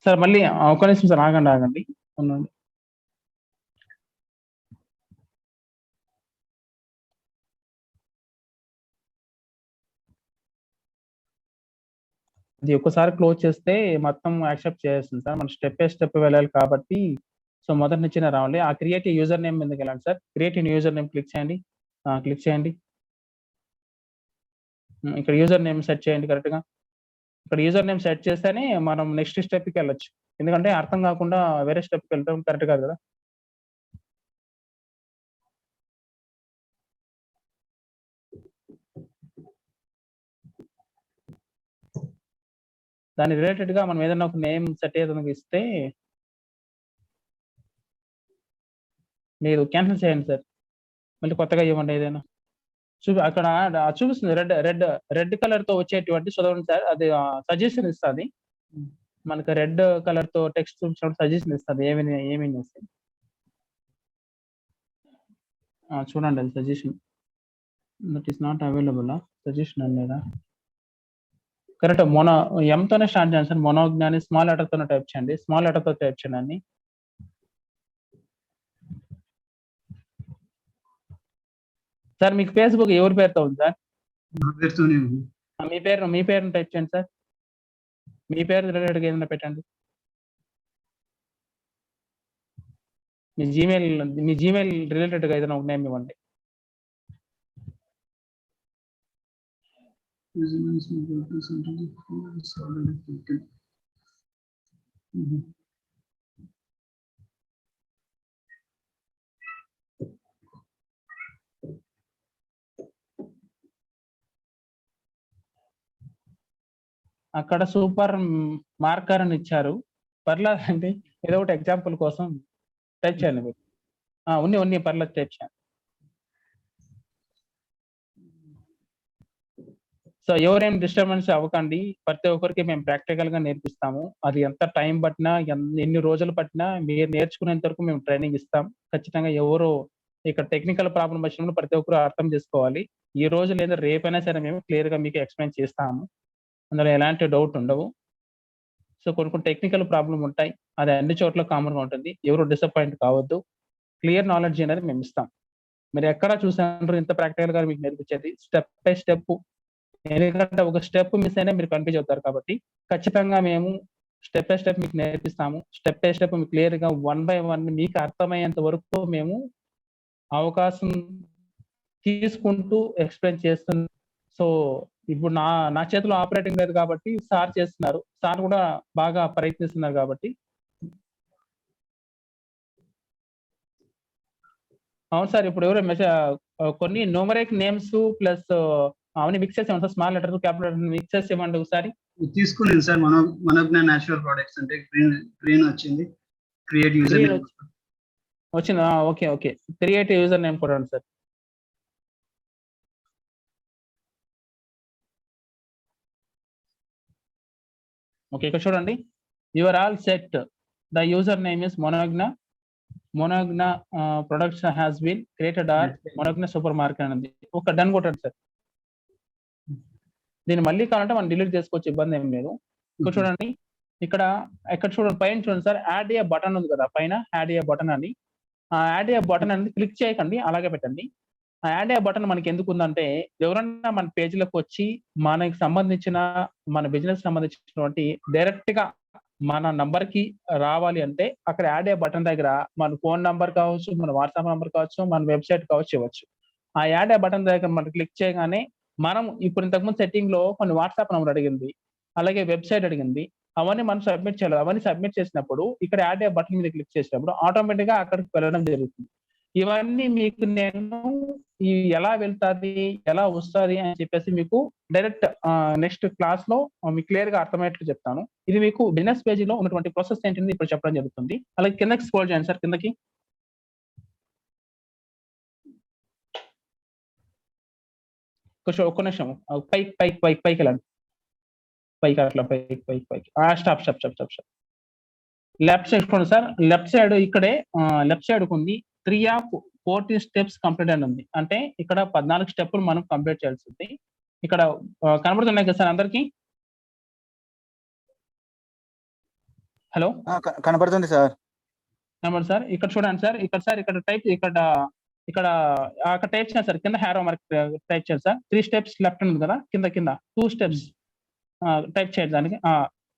సార్ మళ్ళీ ఒక నిమిషం సార్, ఆగండి ఉండండి. ఇది ఒక్కసారి క్లోజ్ చేస్తే మొత్తం యాక్సెప్ట్ చేస్తుంది సార్. మనం స్టెప్ వెళ్ళాలి కాబట్టి సో మొదటి నుంచి రావాలి. ఆ క్రియేట్ యూజర్ నేమ్ మీదకి వెళ్ళండి sir. Create user name click చేయండి. క్లిక్ చేయండి. ఇక్కడ యూజర్ నేమ్ సెట్ చేయండి కరెక్ట్గా. ఇక్కడ యూజర్ నేమ్ సెట్ చేస్తేనే మనం నెక్స్ట్ స్టెప్కి వెళ్ళొచ్చు. ఎందుకంటే అర్థం కాకుండా వేరే స్టెప్కి వెళ్తాం కరెక్ట్ కాదు కదా. దాని రిలేటెడ్ గా మనం ఏదైనా ఒక నేమ్ సెట్ ఏదైనా ఇస్తే మీరు క్యాన్సిల్ చేయండి సార్. మళ్ళీ కొత్తగా ఇవ్వండి ఏదైనా. అక్కడ చూపిస్తుంది రెడ్ కలర్ తో వచ్చేటువంటి చదవండి సార్. అది సజెషన్ ఇస్తుంది. మనకు రెడ్ కలర్ తో టెక్స్ట్ చూపించినప్పుడు సజెషన్ ఇస్తుంది ఏమేమి వస్తుంది చూడండి. అది suggestion that is not available. Suggestion అనేదా కరెక్ట్. ఎంతోనే స్టార్ట్ చేయండి సార్. మొనోజ్ఞాని స్మాల్ లెటర్ తోనే టైప్ చేయండి. స్మాల్ లెటర్ తో టైప్ చేయండి అన్ని. సార్ మీకు ఫేస్బుక్ ఎవరి పేరుతో ఉంది సార్? మీ పేరును టైప్ చేయండి సార్. మీ పేరు రిలేటెడ్గా ఏదైనా పెట్టండి. మీ జీమెయిల్ రిలేటెడ్గా ఏదైనా ఒక నేమ్ ఇవ్వండి. అక్కడ సూపర్ మార్కర్ అని ఇచ్చారు. పర్లేదండి, ఏదో ఒకటి ఎగ్జాంపుల్ కోసం టైప్ చేయండి మీరు. ఉన్ని పర్లేదు టైప్ చేయండి. సో ఎవరేం డిస్టర్బెన్స్ అవ్వకండి. ప్రతి ఒక్కరికి మేము ప్రాక్టికల్ గా నేర్పిస్తాము. అది ఎంత టైం పట్టినా ఎన్ని రోజులు పట్టినా మీరు నేర్చుకునేంత వరకు మేము ట్రైనింగ్ ఇస్తాం. ఖచ్చితంగా ఎవరు ఇక్కడ టెక్నికల్ ప్రాబ్లం వచ్చినప్పుడు ప్రతి ఒక్కరు అర్థం చేసుకోవాలి. ఈ రోజు లేదా రేపైనా సరే మేము క్లియర్ గా మీకు ఎక్స్ప్లెయిన్ చేస్తాము. అందులో ఎలాంటి డౌట్ ఉండవు. సో కొన్ని టెక్నికల్ ప్రాబ్లం ఉంటాయి. అది అన్ని చోట్ల కామన్ గా ఉంటుంది. ఎవరు డిసప్పాయింట్ కావద్దు. క్లియర్ నాలెడ్జ్ అనేది మేము ఇస్తాం. మీరు ఎక్కడ చూసారు ఇంత ప్రాక్టికల్ గా మీకు నేర్పించేది స్టెప్ బై స్టెప్. ఎందుకంటే ఒక స్టెప్ మిస్ అయినా మీరు కన్ఫ్యూజ్ అవుతారు కాబట్టి ఖచ్చితంగా మేము స్టెప్ బై స్టెప్ మీకు నేర్పిస్తాము. స్టెప్ బై స్టెప్ మీకు క్లియర్ గా 1 by 1 మీకు అర్థమయ్యేంత వరకు మేము అవకాశం తీసుకుంటూ ఎక్స్ప్లెయిన్ చేస్తున్నాం. సో ఇప్పుడు నా చేతిలో ఆపరేటింగ్ లేదు కాబట్టి సార్ చేస్తున్నారు. సార్ కూడా బాగా ప్రయత్నిస్తున్నారు కాబట్టి. అవును సార్, ఇప్పుడు ఎవరో కొన్ని న్యూమరిక్ నేమ్స్ ప్లస్ అవన్నీ మిక్స్ చేసి sir. Small letter capital letter mix చేసి ఇవ్వండి ఒకసారి. తీసుకోలేదు సార్. మనోజ్ఞ నేచురల్ ప్రొడక్ట్స్ అంటే గ్రీన్ వచ్చింది. క్రియేట్ యూజర్ నేమ్ వచ్చిందా? ఓకే. క్రియేట్ యూజర్ నేమ్ కూడా సార్. ఓకే, ఇక్కడ చూడండి. Your all set. The user name is Monogna products has been created or Monogna super market అనేది. ఒక డన్ కొట్టండి సార్. దీన్ని మళ్ళీ కావాలంటే మనం డిలీట్ చేసుకోవచ్చు, ఇబ్బంది ఏం లేదు. ఇక్కడ చూడండి, ఇక్కడ చూడండి పైన చూడండి సార్. యాడ్ ఏ బటన్ ఉంది కదా పైన, యాడ్ ఏ బటన్ అని. యాడ్ ఏ బటన్ అనేది క్లిక్ చేయకండి, అలాగే పెట్టండి. యాడ్ ఏ బటన్ మనకి ఎందుకు ఉందంటే ఎవరన్నా మన పేజీలోకి వచ్చి మనకి సంబంధించిన మన బిజినెస్ సంబంధించినటువంటి డైరెక్ట్ గా మన నంబర్ కి రావాలి అంటే అక్కడ యాడ్ ఏ బటన్ దగ్గర మన ఫోన్ నంబర్ కావచ్చు, మన వాట్సాప్ నంబర్ కావచ్చు, మన వెబ్సైట్ కావచ్చు ఇవ్వచ్చు. ఆ యాడ్ ఏ బటన్ దగ్గర మనం క్లిక్ చేయగానే మనం ఇప్పుడు ఇంతకుముందు సెట్టింగ్ లో కొన్ని వాట్సాప్ నంబర్ అడిగింది, అలాగే వెబ్సైట్ అడిగింది. అవన్నీ మనం సబ్మిట్ చేయాలి. అవన్నీ సబ్మిట్ చేసినప్పుడు ఇక్కడ యాడ్ ఏ బటన్ మీద క్లిక్ చేసినప్పుడు ఆటోమేటిక్ గా అక్కడికి వెళ్ళడం జరుగుతుంది. ఇవన్నీ మీకు నేను ఎలా వెళ్తాది, ఎలా వస్తుంది అని చెప్పేసి మీకు డైరెక్ట్ నెక్స్ట్ క్లాస్ లో మీకు క్లియర్ గా అర్థమయ్యేట్లు చెప్తాను. ఇది మీకు బిజినెస్ పేజీలో ఉన్నటువంటి ప్రాసెస్ ఏంటిది ఇప్పుడు చెప్పడం జరుగుతుంది. అలాగే కిందకి స్క్రోల్ చేయండి సార్. కిందకి ఒక్క నిమిషం పైకి వెళ్ళండి. పైకి అట్లా పైకి స్టాప్. లెఫ్ట్ సైడ్ చూడండి సార్. లెఫ్ట్ సైడ్ ఇక్కడే లెఫ్ట్ సైడ్ ఉంది 3 of 14 steps కంప్లీట్ అని ఉంది. అంటే ఇక్కడ 14 స్టెప్పులు మనం కంప్లీట్ చేయాల్సి ఉంది. ఇక్కడ కనబడుతున్నాయి కదా సార్ అందరికి. హలో కనపడుతుంది సార్. నెంబర్ సార్ ఇక్కడ చూడండి సార్, ఇక్కడ టైప్ ఇక్కడ అక్కడ టైప్ చేయండి సార్, కింద హ్యారో మార్క్ టైప్ చేయండి సార్. 3 స్టెప్స్ లెఫ్ట్ ఉంది కదా, కింద 2 స్టెప్స్ టైప్ చేయండి, దానికి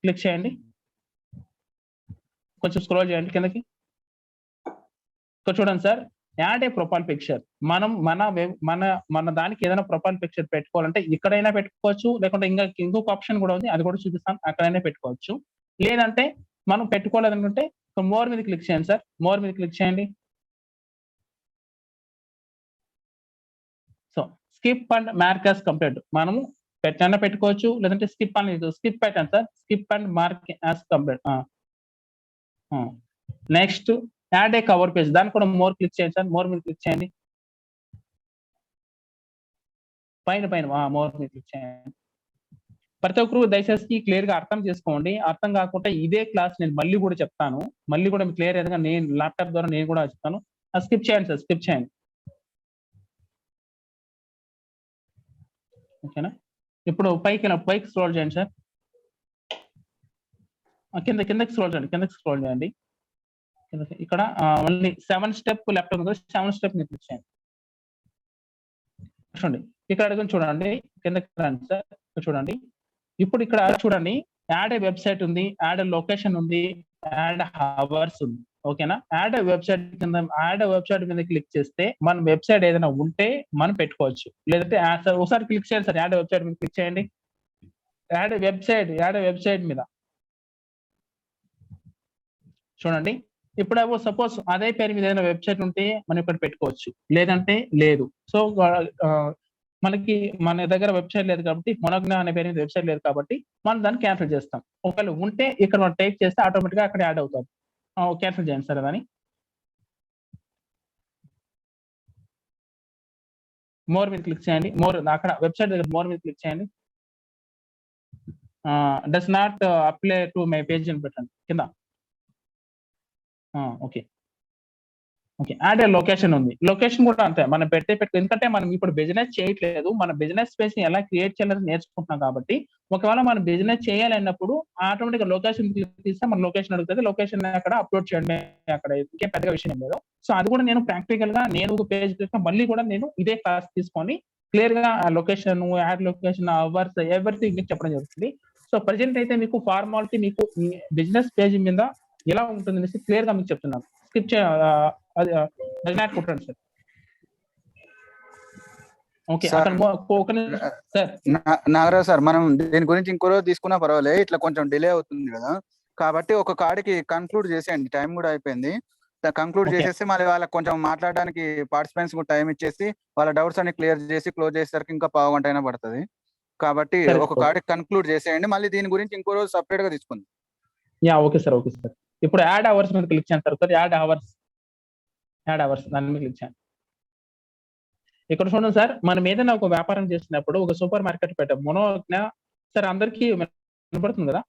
క్లిక్ చేయండి. కొంచెం స్క్రోల్ చేయండి కిందకి. ఇక్కడ చూడండి సార్, యాడ్ ఏ ప్రొఫైల్ పిక్చర్. మనం మన దానికి ఏదైనా ప్రొఫైల్ పిక్చర్ పెట్టుకోవాలంటే ఇక్కడైనా పెట్టుకోవచ్చు, లేకుంటే ఇంకొక ఆప్షన్ కూడా ఉంది, అది కూడా చూపిస్తాను, అక్కడైనా పెట్టుకోవచ్చు. లేదంటే మనం పెట్టుకోలేదనుకుంటే మోర్ మీద క్లిక్ చేయండి సార్, మోర్ మీద క్లిక్ చేయండి. So skip and mark as complete, మనము పెట్టైనా పెట్టుకోవచ్చు, లేదంటే స్కిప్ పెట్టండి sir, skip and mark as complete. Next add a cover page, దాన్ని కూడా మోర్ క్లిక్ చేయండి సార్, మోర్ మీద క్లిక్ చేయండి. పైన మోర్ మీద క్లిక్ చేయండి. ప్రతి ఒక్కరు దయచేసి క్లియర్ గా అర్థం చేసుకోండి. అర్థం కాకుండా ఇదే క్లాస్ నేను మళ్ళీ కూడా చెప్తాను, మళ్ళీ కూడా మీకు క్లియర్ అయ్యేదిగా నేను ల్యాప్టాప్ ద్వారా నేను కూడా చెప్తాను. స్కిప్ చేయండి సార్, స్కిప్ చేయండి. ఓకేనా? ఇప్పుడు పైకి స్క్రోల్ చేయండి సార్, కిందకి స్క్రోల్ చేయండి. ఇక్కడ మళ్ళీ 7 స్టెప్ లెఫ్ట్ ఉంది, 7 స్టెప్ మీద క్లిక్ చేయండి. చూడండి ఇక్కడ అడుగుని చూడండి, కిందకి రండి సార్, చూడండి. ఇప్పుడు ఇక్కడ చూడండి, యాడ్ ఏ వెబ్సైట్ ఉంది, యాడ్ ఏ లొకేషన్ ఉంది, యాడ్ హవర్స్ ఉంది. ఓకేనా? యాడ్ ఏ వెబ్సైట్ మీద క్లిక్ చేస్తే మన వెబ్సైట్ ఏదైనా ఉంటే మనం పెట్టుకోవచ్చు, లేదంటే ఒకసారి క్లిక్ చేయండి సార్, యాడ్ వెబ్సైట్ మీద క్లిక్ చేయండి. యాడ్ వెబ్సైట్ మీద చూడండి. ఇప్పుడు సపోజ్ అదే పేరు మీద ఏదైనా వెబ్సైట్ ఉంటే మనం ఇక్కడ పెట్టుకోవచ్చు, లేదంటే లేదు. సో మనకి మన దగ్గర వెబ్సైట్ లేదు కాబట్టి, మొనోగ్నా అనే పేరు మీద వెబ్సైట్ లేదు కాబట్టి మనం దాన్ని క్యాన్సిల్ చేస్తాం. ఒకవేళ ఉంటే ఇక్కడ మనం టైప్ చేస్తే ఆటోమేటిక్ గా అక్కడ యాడ్ అవుతుంది. క్యాన్సిల్ చేయండి సార్ దాన్ని. మోర్ మీద క్లిక్ చేయండి, అక్కడ వెబ్సైట్ దగ్గర మోర్ మీద క్లిక్ చేయండి. Does not apply to my page అని పెట్టండి కింద. ఓకే, యాడ్ ఏ లొకేషన్ ఉంది, లొకేషన్ కూడా అంతే మనం ఎందుకంటే మనం ఇప్పుడు బిజినెస్ చేయట్లేదు, మన బిజినెస్ స్పేస్ ని ఎలా క్రియేట్ చేయాలని నేర్చుకుంటున్నాం కాబట్టి, ఒకవేళ మనం బిజినెస్ చేయాలన్నప్పుడు ఆటోమేటిక్ గా లొకేషన్ తీస్తే మన లొకేషన్ అడుగుతుంది, లొకేషన్ అక్కడ అప్లోడ్ చేయండి, అక్కడ ఇంకేం పెద్దగా విషయం లేదు. సో అది కూడా నేను ప్రాక్టికల్ గా ఒక పేజ్ మళ్ళీ కూడా నేను ఇదే క్లాస్ తీసుకొని క్లియర్ గా location, add location, hours, everything మీకు చెప్పడం జరుగుతుంది. సో ప్రెసెంట్ అయితే మీకు ఫార్మాలిటీ, మీకు బిజినెస్ పేజ్ మీద ఎలా ఉంటుంది అనేసి క్లియర్ గా మీకు చెప్తున్నాను. స్కిప్ కుట్టండి sir. Okay sir, Nagaraj sir, మనం దీని గురించి ఇంకో రోజు తీసుకున్నా పర్వాలేదు, ఇట్లా కొంచెం డిలే అవుతుంది కదా, కాబట్టి ఒక కాడికి కన్క్లూడ్ చేసేయండి, టైం కూడా అయిపోయింది. కంక్లూడ్ చేసేసి మళ్ళీ వాళ్ళకి కొంచెం మాట్లాడడానికి పార్టిసిపెంట్స్ కూడా టైం ఇచ్చేసి వాళ్ళ డౌట్స్ అన్ని క్లియర్ చేసి క్లోజ్ చేసేసరికి ఇంకా పావు గంట అయినా పడుతుంది. కాబట్టి ఒక కాడికి కన్క్లూడ్ చేసేయండి, మళ్ళీ దీని గురించి ఇంకో రోజు సపరేట్ గా తీసుకుందాం. Okay sir. ఇప్పుడు యాడ్ అవర్స్ మీద క్లిక్ చేయండి సార్, యాడ్ అవర్స్ దాని మీద క్లిక్ చేయండి. ఇక్కడ చూడండి సార్, మనం ఏదైనా ఒక వ్యాపారం చేసినప్పుడు ఒక సూపర్ మార్కెట్ పెట్టాం, మొనోగ్నా సార్, అందరికీ వినపడుతుంది కదా?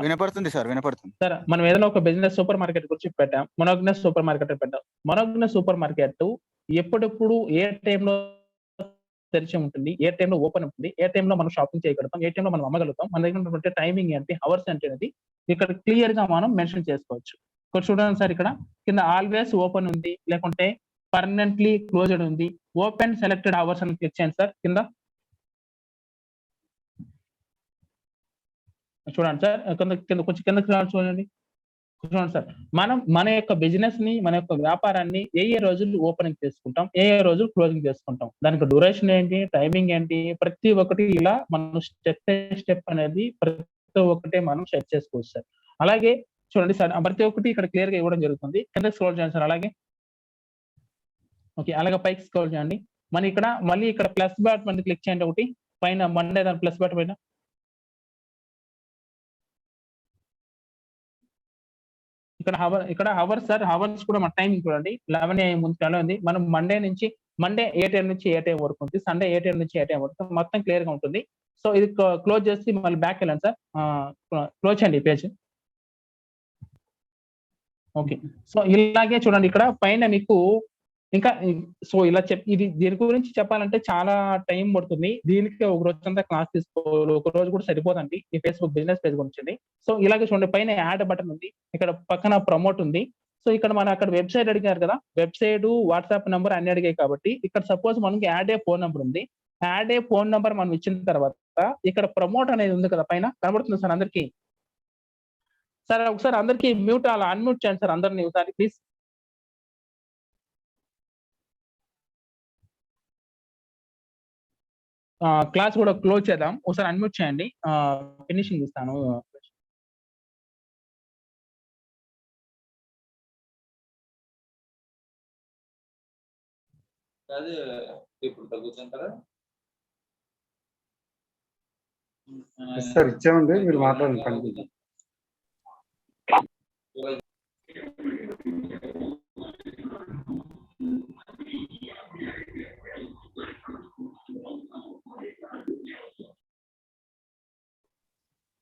వినపడుతుంది సార్, వినపడుతుంది సార్. మనం ఏదైనా ఒక బిజినెస్ సూపర్ మార్కెట్ గురించి పెట్టాం, మొనోగ్నా సూపర్ మార్కెట్ పెట్టాం. మొనోగ్నా సూపర్ మార్కెట్ ఎప్పుడెప్పుడు ఏ టైంలో తెరిచి ఉంటుంది, ఏ టైంలో ఓపెన్ ఉంటుంది, ఏ టైంలో మనం షాపింగ్ చేయగలుగుతాం, ఏ టైంలో మనం అమ్మగలుగుతాం, మన దగ్గర ఉన్నటువంటి టైమింగ్ ఏంటి, అవర్స్ ఏంటి అనేది ఇక్కడ క్లియర్ గా మనం మెన్షన్ చేసుకోవచ్చు. ఇక్కడ చూడండి సార్, ఇక్కడ కింద ఆల్వేస్ ఓపెన్ ఉంది, లేకుంటే పర్మనెంట్లీ క్లోజ్డ్ ఉంది, ఓపెన్ సెలెక్టెడ్ అవర్స్ అని క్లిక్ చేయండి సార్ కింద. చూడండి సార్, కొంచెం కిందకి చూడండి సార్. మనం మన యొక్క బిజినెస్ ని, మన యొక్క వ్యాపారాన్ని ఏ రోజులు ఓపెనింగ్ చేసుకుంటాం, ఏ రోజులు క్లోజింగ్ చేసుకుంటాం, దానికి డ్యూరేషన్ ఏంటి, టైమింగ్ ఏంటి, ప్రతి ఒక్కటి ఇలా మనం స్టెప్ అనేది ప్రతి ఒక్కటి మనం సెట్ చేసుకోవచ్చు సార్. అలాగే చూడండి సార్, ప్రతి ఒక్కటి ఇక్కడ క్లియర్ గా ఇవ్వడం జరుగుతుంది. కింద స్క్రోల్ చేయండి సార్. అలాగే పైకి స్క్రోల్ చేయండి. మళ్ళీ ఇక్కడ ప్లస్ బటన్ క్లిక్ చేయండి, ఒకటి పైన మండే దాని ప్లస్ బటన్ పైన. ఇక్కడ హవర్స్ సార్, హవర్స్ కూడా మన టైమింగ్ చూడండి, 11 AM ఉంది. మనం మండే ఏ టైం నుంచి ఏ టైం వరకు ఉంది, సండే ఏ టైం నుంచి ఏ టైం వరకు, మొత్తం క్లియర్ గా ఉంటుంది. సో ఇది క్లోజ్ చేసి మళ్ళీ బ్యాక్ వెళ్ళండి సార్, క్లోజ్ చేయండి పేజ్. ఓకే, సో ఇలాగే చూడండి, ఇక్కడ పైన మీకు ఇంకా సో ఇలా ఇది దీని గురించి చెప్పాలంటే చాలా టైం పడుతుంది. దీనికి ఒక రోజంతా క్లాస్ తీసుకోవాలి. ఒక రోజు కూడా సరిపోదండి ఈ ఫేస్‌బుక్ బిజినెస్ పేజ్ గురించింది. సో ఇలాగే చూడండి పైన యాడ్ బటన్ ఉంది. ఇక్కడ పక్కన ప్రమోట్ ఉంది. సో ఇక్కడ మన అక్కడ వెబ్‌సైట్ అడిగారు కదా! వెబ్‌సైటు, వాట్సాప్ నంబర్ అన్ని అడిగాయి కాబట్టి ఇక్కడ సపోజ్ మనకి యాడ్ ఏ ఫోన్ నంబర్ ఉంది. యాడ్ ఏ ఫోన్ నంబర్ మనం ఇచ్చిన తర్వాత ఇక్కడ ప్రమోట్ అనేది ఉంది కదా పైన కనబడుతుందా సార్ అందరికి? సార్ ఒకసారి అందరికి అన్‌మ్యూట్ చేయండి సార్ అందరిని ఒకసారి ప్లీజ్. క్లాస్ కూడా క్లోజ్ చేద్దాం. ఒకసారి అన్‌మ్యూట్ చేయండి. ఫినిషింగ్ ఇస్తాను. అది ఇప్పుడు తగ్గుతుంటారా? సార్ ఇచ్చామండి, మీరు మాట్లాడండి కంటిన్యూ.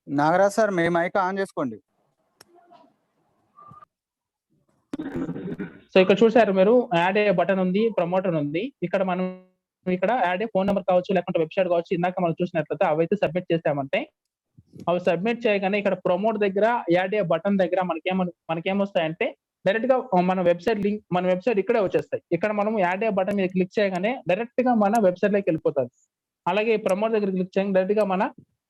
నాగరాజ్ సార్ మీ మైక్ ఆన్ చేసుకోండి. సో ఇక్కడ చూసారు మీరు యాడ్ ఏ బటన్ ఉంది, ప్రమోటర్ ఉంది. ఇక్కడ మనం యాడ్ ఏ ఫోన్ నెంబర్ కావచ్చు, లేకుంటే వెబ్‌సైట్ కావచ్చు, ఇందాక మనం చూసినట్లయితే అవైతే సబ్మిట్ చేసామంటే అవి సబ్మిట్ చేయగానే ఇక్కడ ప్రమోట్ దగ్గర యాడ్ ఏ బటన్ దగ్గర మనకేమొస్తాయంటే డైరెక్ట్ గా మన వెబ్‌సైట్ లింక్, మన వెబ్‌సైట్ ఇక్కడే వచ్చేస్తాయి. ఇక్కడ మనం యాడ్ ఏ బటన్ మీద క్లిక్ చేయగానే డైరెక్ట్ గా మన వెబ్‌సైట్ లోకి వెళ్ళిపోతాది. అలాగే ప్రమోట్ దగ్గర క్లిక్ చేయగానే డైరెక్ట్ గా మన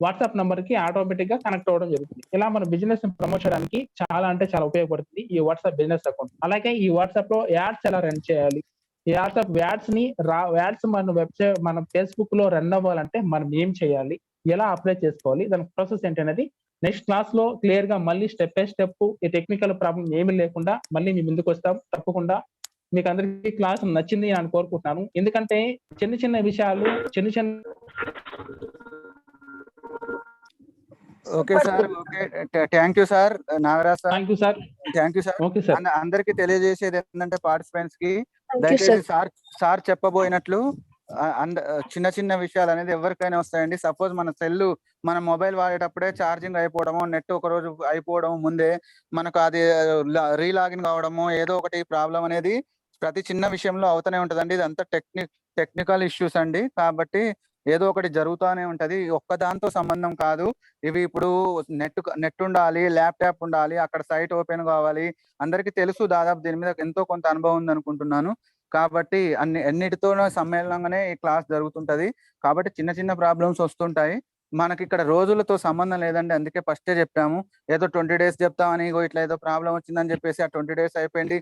వాట్సాప్ నంబర్ కి ఆటోమేటిక్ గా కనెక్ట్ అవ్వడం జరుగుతుంది. ఇలా మన బిజినెస్ ప్రమోట్ చేయడానికి చాలా అంటే చాలా ఉపయోగపడుతుంది ఈ వాట్సాప్ బిజినెస్ అకౌంట్. అలాగే ఈ వాట్సాప్ లో యాడ్స్ ఎలా రన్ చేయాలి, ఈ వాట్సాప్ యాడ్స్ మన వెబ్సైట్, మన ఫేస్బుక్ లో రన్ అవ్వాలంటే మనం ఏం చేయాలి, ఎలా అప్లై చేసుకోవాలి, దాని ప్రాసెస్ ఏంటి అనేది నెక్స్ట్ క్లాస్ లో క్లియర్ గా మళ్ళీ స్టెప్ బై స్టెప్ ఈ టెక్నికల్ ప్రాబ్లం ఏమీ లేకుండా మళ్ళీ మీ ముందుకు వస్తాం. తప్పకుండా మీకు అందరికీ క్లాస్ నచ్చింది అని కోరుకుంటున్నాను. ఎందుకంటే చిన్న విషయాలు okay sir, okay, thank you sir Nagaraj sir. Thank you sir. Thank you sir. Okay sir. అందరికి తెలియజేసేది ఏంటంటే పార్టిసిపెంట్స్ కి దయచేసి సార్ చెప్పబోయినట్లు చిన్న విషయాలు అనేది ఎవరికైనా వస్తాయండి. సపోజ్ మన మొబైల్ వాడేటప్పుడే ఛార్జింగ్ అయిపోవడము, నెట్ ఒక రోజు అయిపోవడం, ముందే మనకు అది రీలాగిన్ కావడము, ఏదో ఒకటి ప్రాబ్లం అనేది ప్రతి చిన్న విషయంలో అవుతూనే ఉంటదండి. ఇదంతా టెక్నికల్ ఇష్యూస్ అండి. కాబట్టి ఏదో ఒకటి జరుగుతూనే ఉంటది. ఒక్కదాంతో సంబంధం కాదు. ఇవి ఇప్పుడు నెట్ ఉండాలి, ల్యాప్టాప్ ఉండాలి, అక్కడ సైట్ ఓపెన్ కావాలి. అందరికీ తెలుసు, దాదాపు దీని మీద ఎంతో కొంత అనుభవం ఉంది అనుకుంటున్నాను. కాబట్టి అన్నిటితోనూ సమ్మేళనంగానే ఈ క్లాస్ జరుగుతుంటది. కాబట్టి చిన్న ప్రాబ్లమ్స్ వస్తుంటాయి. మనకి ఇక్కడ రోజులతో సంబంధం లేదండి. అందుకే ఫస్టే చెప్పాము, ఏదో 20 days చెప్తామని ఇట్లా ఏదో ప్రాబ్లం వచ్చిందని చెప్పేసి ఆ 20 days అయిపోయింది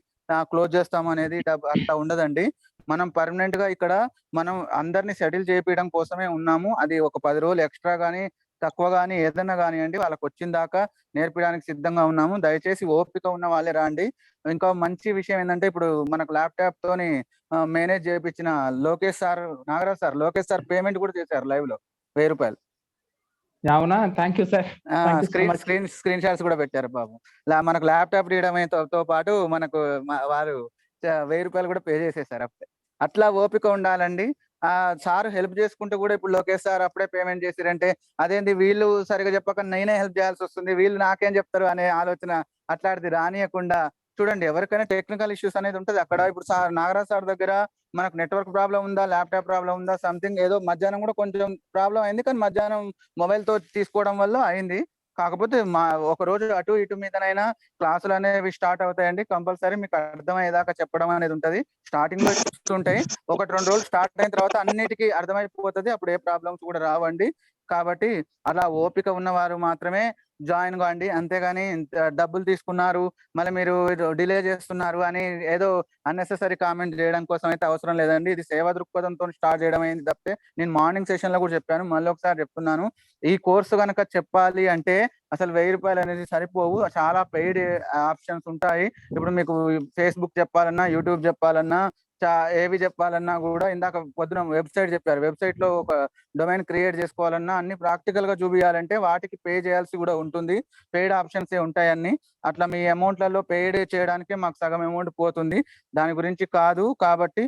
క్లోజ్ చేస్తాం అనేది అట్లా ఉండదండి. మనం పర్మనెంట్ గా ఇక్కడ మనం అందరినీ సెటిల్ చేయించడం కోసమే ఉన్నాము. అది ఒక 10 రోజులు ఎక్స్ట్రా గానీ తక్కువ గానీ ఏదన్నా కానివ్వండి, వాళ్ళకి వచ్చిన దాకా నేర్పడానికి సిద్ధంగా ఉన్నాము. దయచేసి ఓపిక ఉన్న వాళ్ళే రాండి. ఇంకా మంచి విషయం ఏంటంటే ఇప్పుడు మనకు ల్యాప్టాప్ తోని మేనేజ్ చేయించిన నాగరాజ్ సార్ పేమెంట్ కూడా చేశారు లైవ్ లో ₹1000. అవునా? Thank you sir. Screen shots కూడా పెట్టారు పాపం. మనకు ల్యాప్టాప్ తో పాటు మనకు వారు ₹1000 కూడా పే చేసేసారు అప్పుడే. అట్లా ఓపిక ఉండాలండి. సార్ హెల్ప్ చేసుకుంటూ కూడా ఇప్పుడు లోకేష్ సార్ అప్పుడే పేమెంట్ చేసిరంటే అదేంటి వీళ్ళు సరిగా చెప్పక నేనే హెల్ప్ చేయాల్సి వస్తుంది, వీళ్ళు నాకేం చెప్తారు అనే ఆలోచన అట్లాంటిది రానియకుండా చూడండి. ఎవరికైనా టెక్నికల్ ఇష్యూస్ అనేది ఉంటుంది అక్కడ. ఇప్పుడు నాగరాజ్ సార్ దగ్గర మనకు నెట్వర్క్ ప్రాబ్లం ఉందా, ల్యాప్టాప్ ప్రాబ్లం ఉందా, సంథింగ్ ఏదో మధ్యాహ్నం కూడా కొంచెం ప్రాబ్లం అయింది. కానీ మధ్యాహ్నం మొబైల్ తో తీసుకోవడం వల్ల అయింది. కాకపోతే ఒక రోజు అటు ఇటు మీదనైనా క్లాసులు అనేవి స్టార్ట్ అవుతాయండి. కంపల్సరీ మీకు అర్థమయ్యేదాకా చెప్పడం అనేది ఉంటది. స్టార్టింగ్ లో ఉంటాయి, 1-2 రోజులు స్టార్ట్ అయిన తర్వాత అన్నిటికీ అర్థమైపోతుంది. అప్పుడు ఏ ప్రాబ్లమ్స్ కూడా రావండి. కాబట్టి అలా ఓపిక ఉన్నవారు మాత్రమే జాయిన్ కాండి. అంతేగాని డబ్బులు తీసుకున్నారు మళ్ళీ మీరు డిలే చేస్తున్నారు అని ఏదో అన్నెసెసరీ కామెంట్ చేయడం కోసం అయితే అవసరం లేదండి. ఇది సేవా దృక్పథంతో స్టార్ట్ చేయడం అయింది తప్పితే, నేను మార్నింగ్ సెషన్ లో కూడా చెప్పాను, మళ్ళీ ఒకసారి చెప్తున్నాను. ఈ కోర్సు కనుక చెప్పాలి అంటే అసలు ₹1000 అనేది సరిపోవు. చాలా పెయిడ్ ఆప్షన్స్ ఉంటాయి. ఇప్పుడు మీకు ఫేస్బుక్ చెప్పాలన్నా, యూట్యూబ్ చెప్పాలన్నా, ఏవి చెప్పాలన్నా కూడా ఇందాక పొద్దున వెబ్సైట్ చెప్పారు. వెబ్సైట్ లో ఒక డొమైన్ క్రియేట్ చేసుకోవాలన్నా అన్ని ప్రాక్టికల్ గా చూపించాలంటే వాటికి పే చేయాల్సి కూడా ఉంటుంది. పెయిడ్ ఆప్షన్స్ ఉంటాయి అన్ని. అట్లా మీ అమౌంట్లలో పెయిడ్ చేయడానికి మాకు సగం అమౌంట్ పోతుంది, దాని గురించి కాదు. కాబట్టి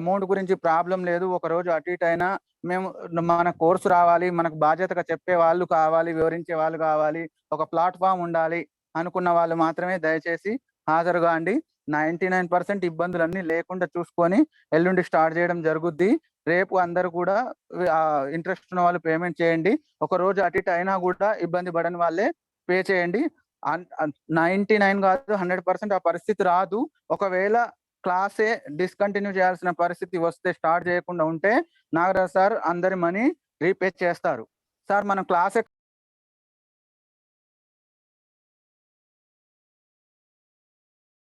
అమౌంట్ గురించి ప్రాబ్లం లేదు. ఒక రోజు అటు ఇటు అయినా మేము మన కోర్సు రావాలి, మనకు బాధ్యతగా చెప్పే వాళ్ళు కావాలి, వివరించే వాళ్ళు కావాలి, ఒక ప్లాట్ఫామ్ ఉండాలి అనుకున్న వాళ్ళు మాత్రమే దయచేసి హాజరుగా అండి. 99% ఇబ్బందులన్నీ లేకుండా చూసుకొని ఎల్లుండి స్టార్ట్ చేయడం జరుగుద్ది. రేపు అందరూ కూడా ఇంట్రెస్ట్ ఉన్న వాళ్ళు పేమెంట్ చేయండి. ఒక రోజు అటు ఇటు అయినా కూడా ఇబ్బంది పడని వాళ్ళే పే చేయండి. 99 కాదు 100% ఆ పరిస్థితి రాదు. ఒకవేళ క్లాసే డిస్కంటిన్యూ చేయాల్సిన పరిస్థితి వస్తే స్టార్ట్ చేయకుండా ఉంటే నాగరాజ్ సార్ అందరి మనీ రీపే చేస్తారు. సార్ మనం క్లాసే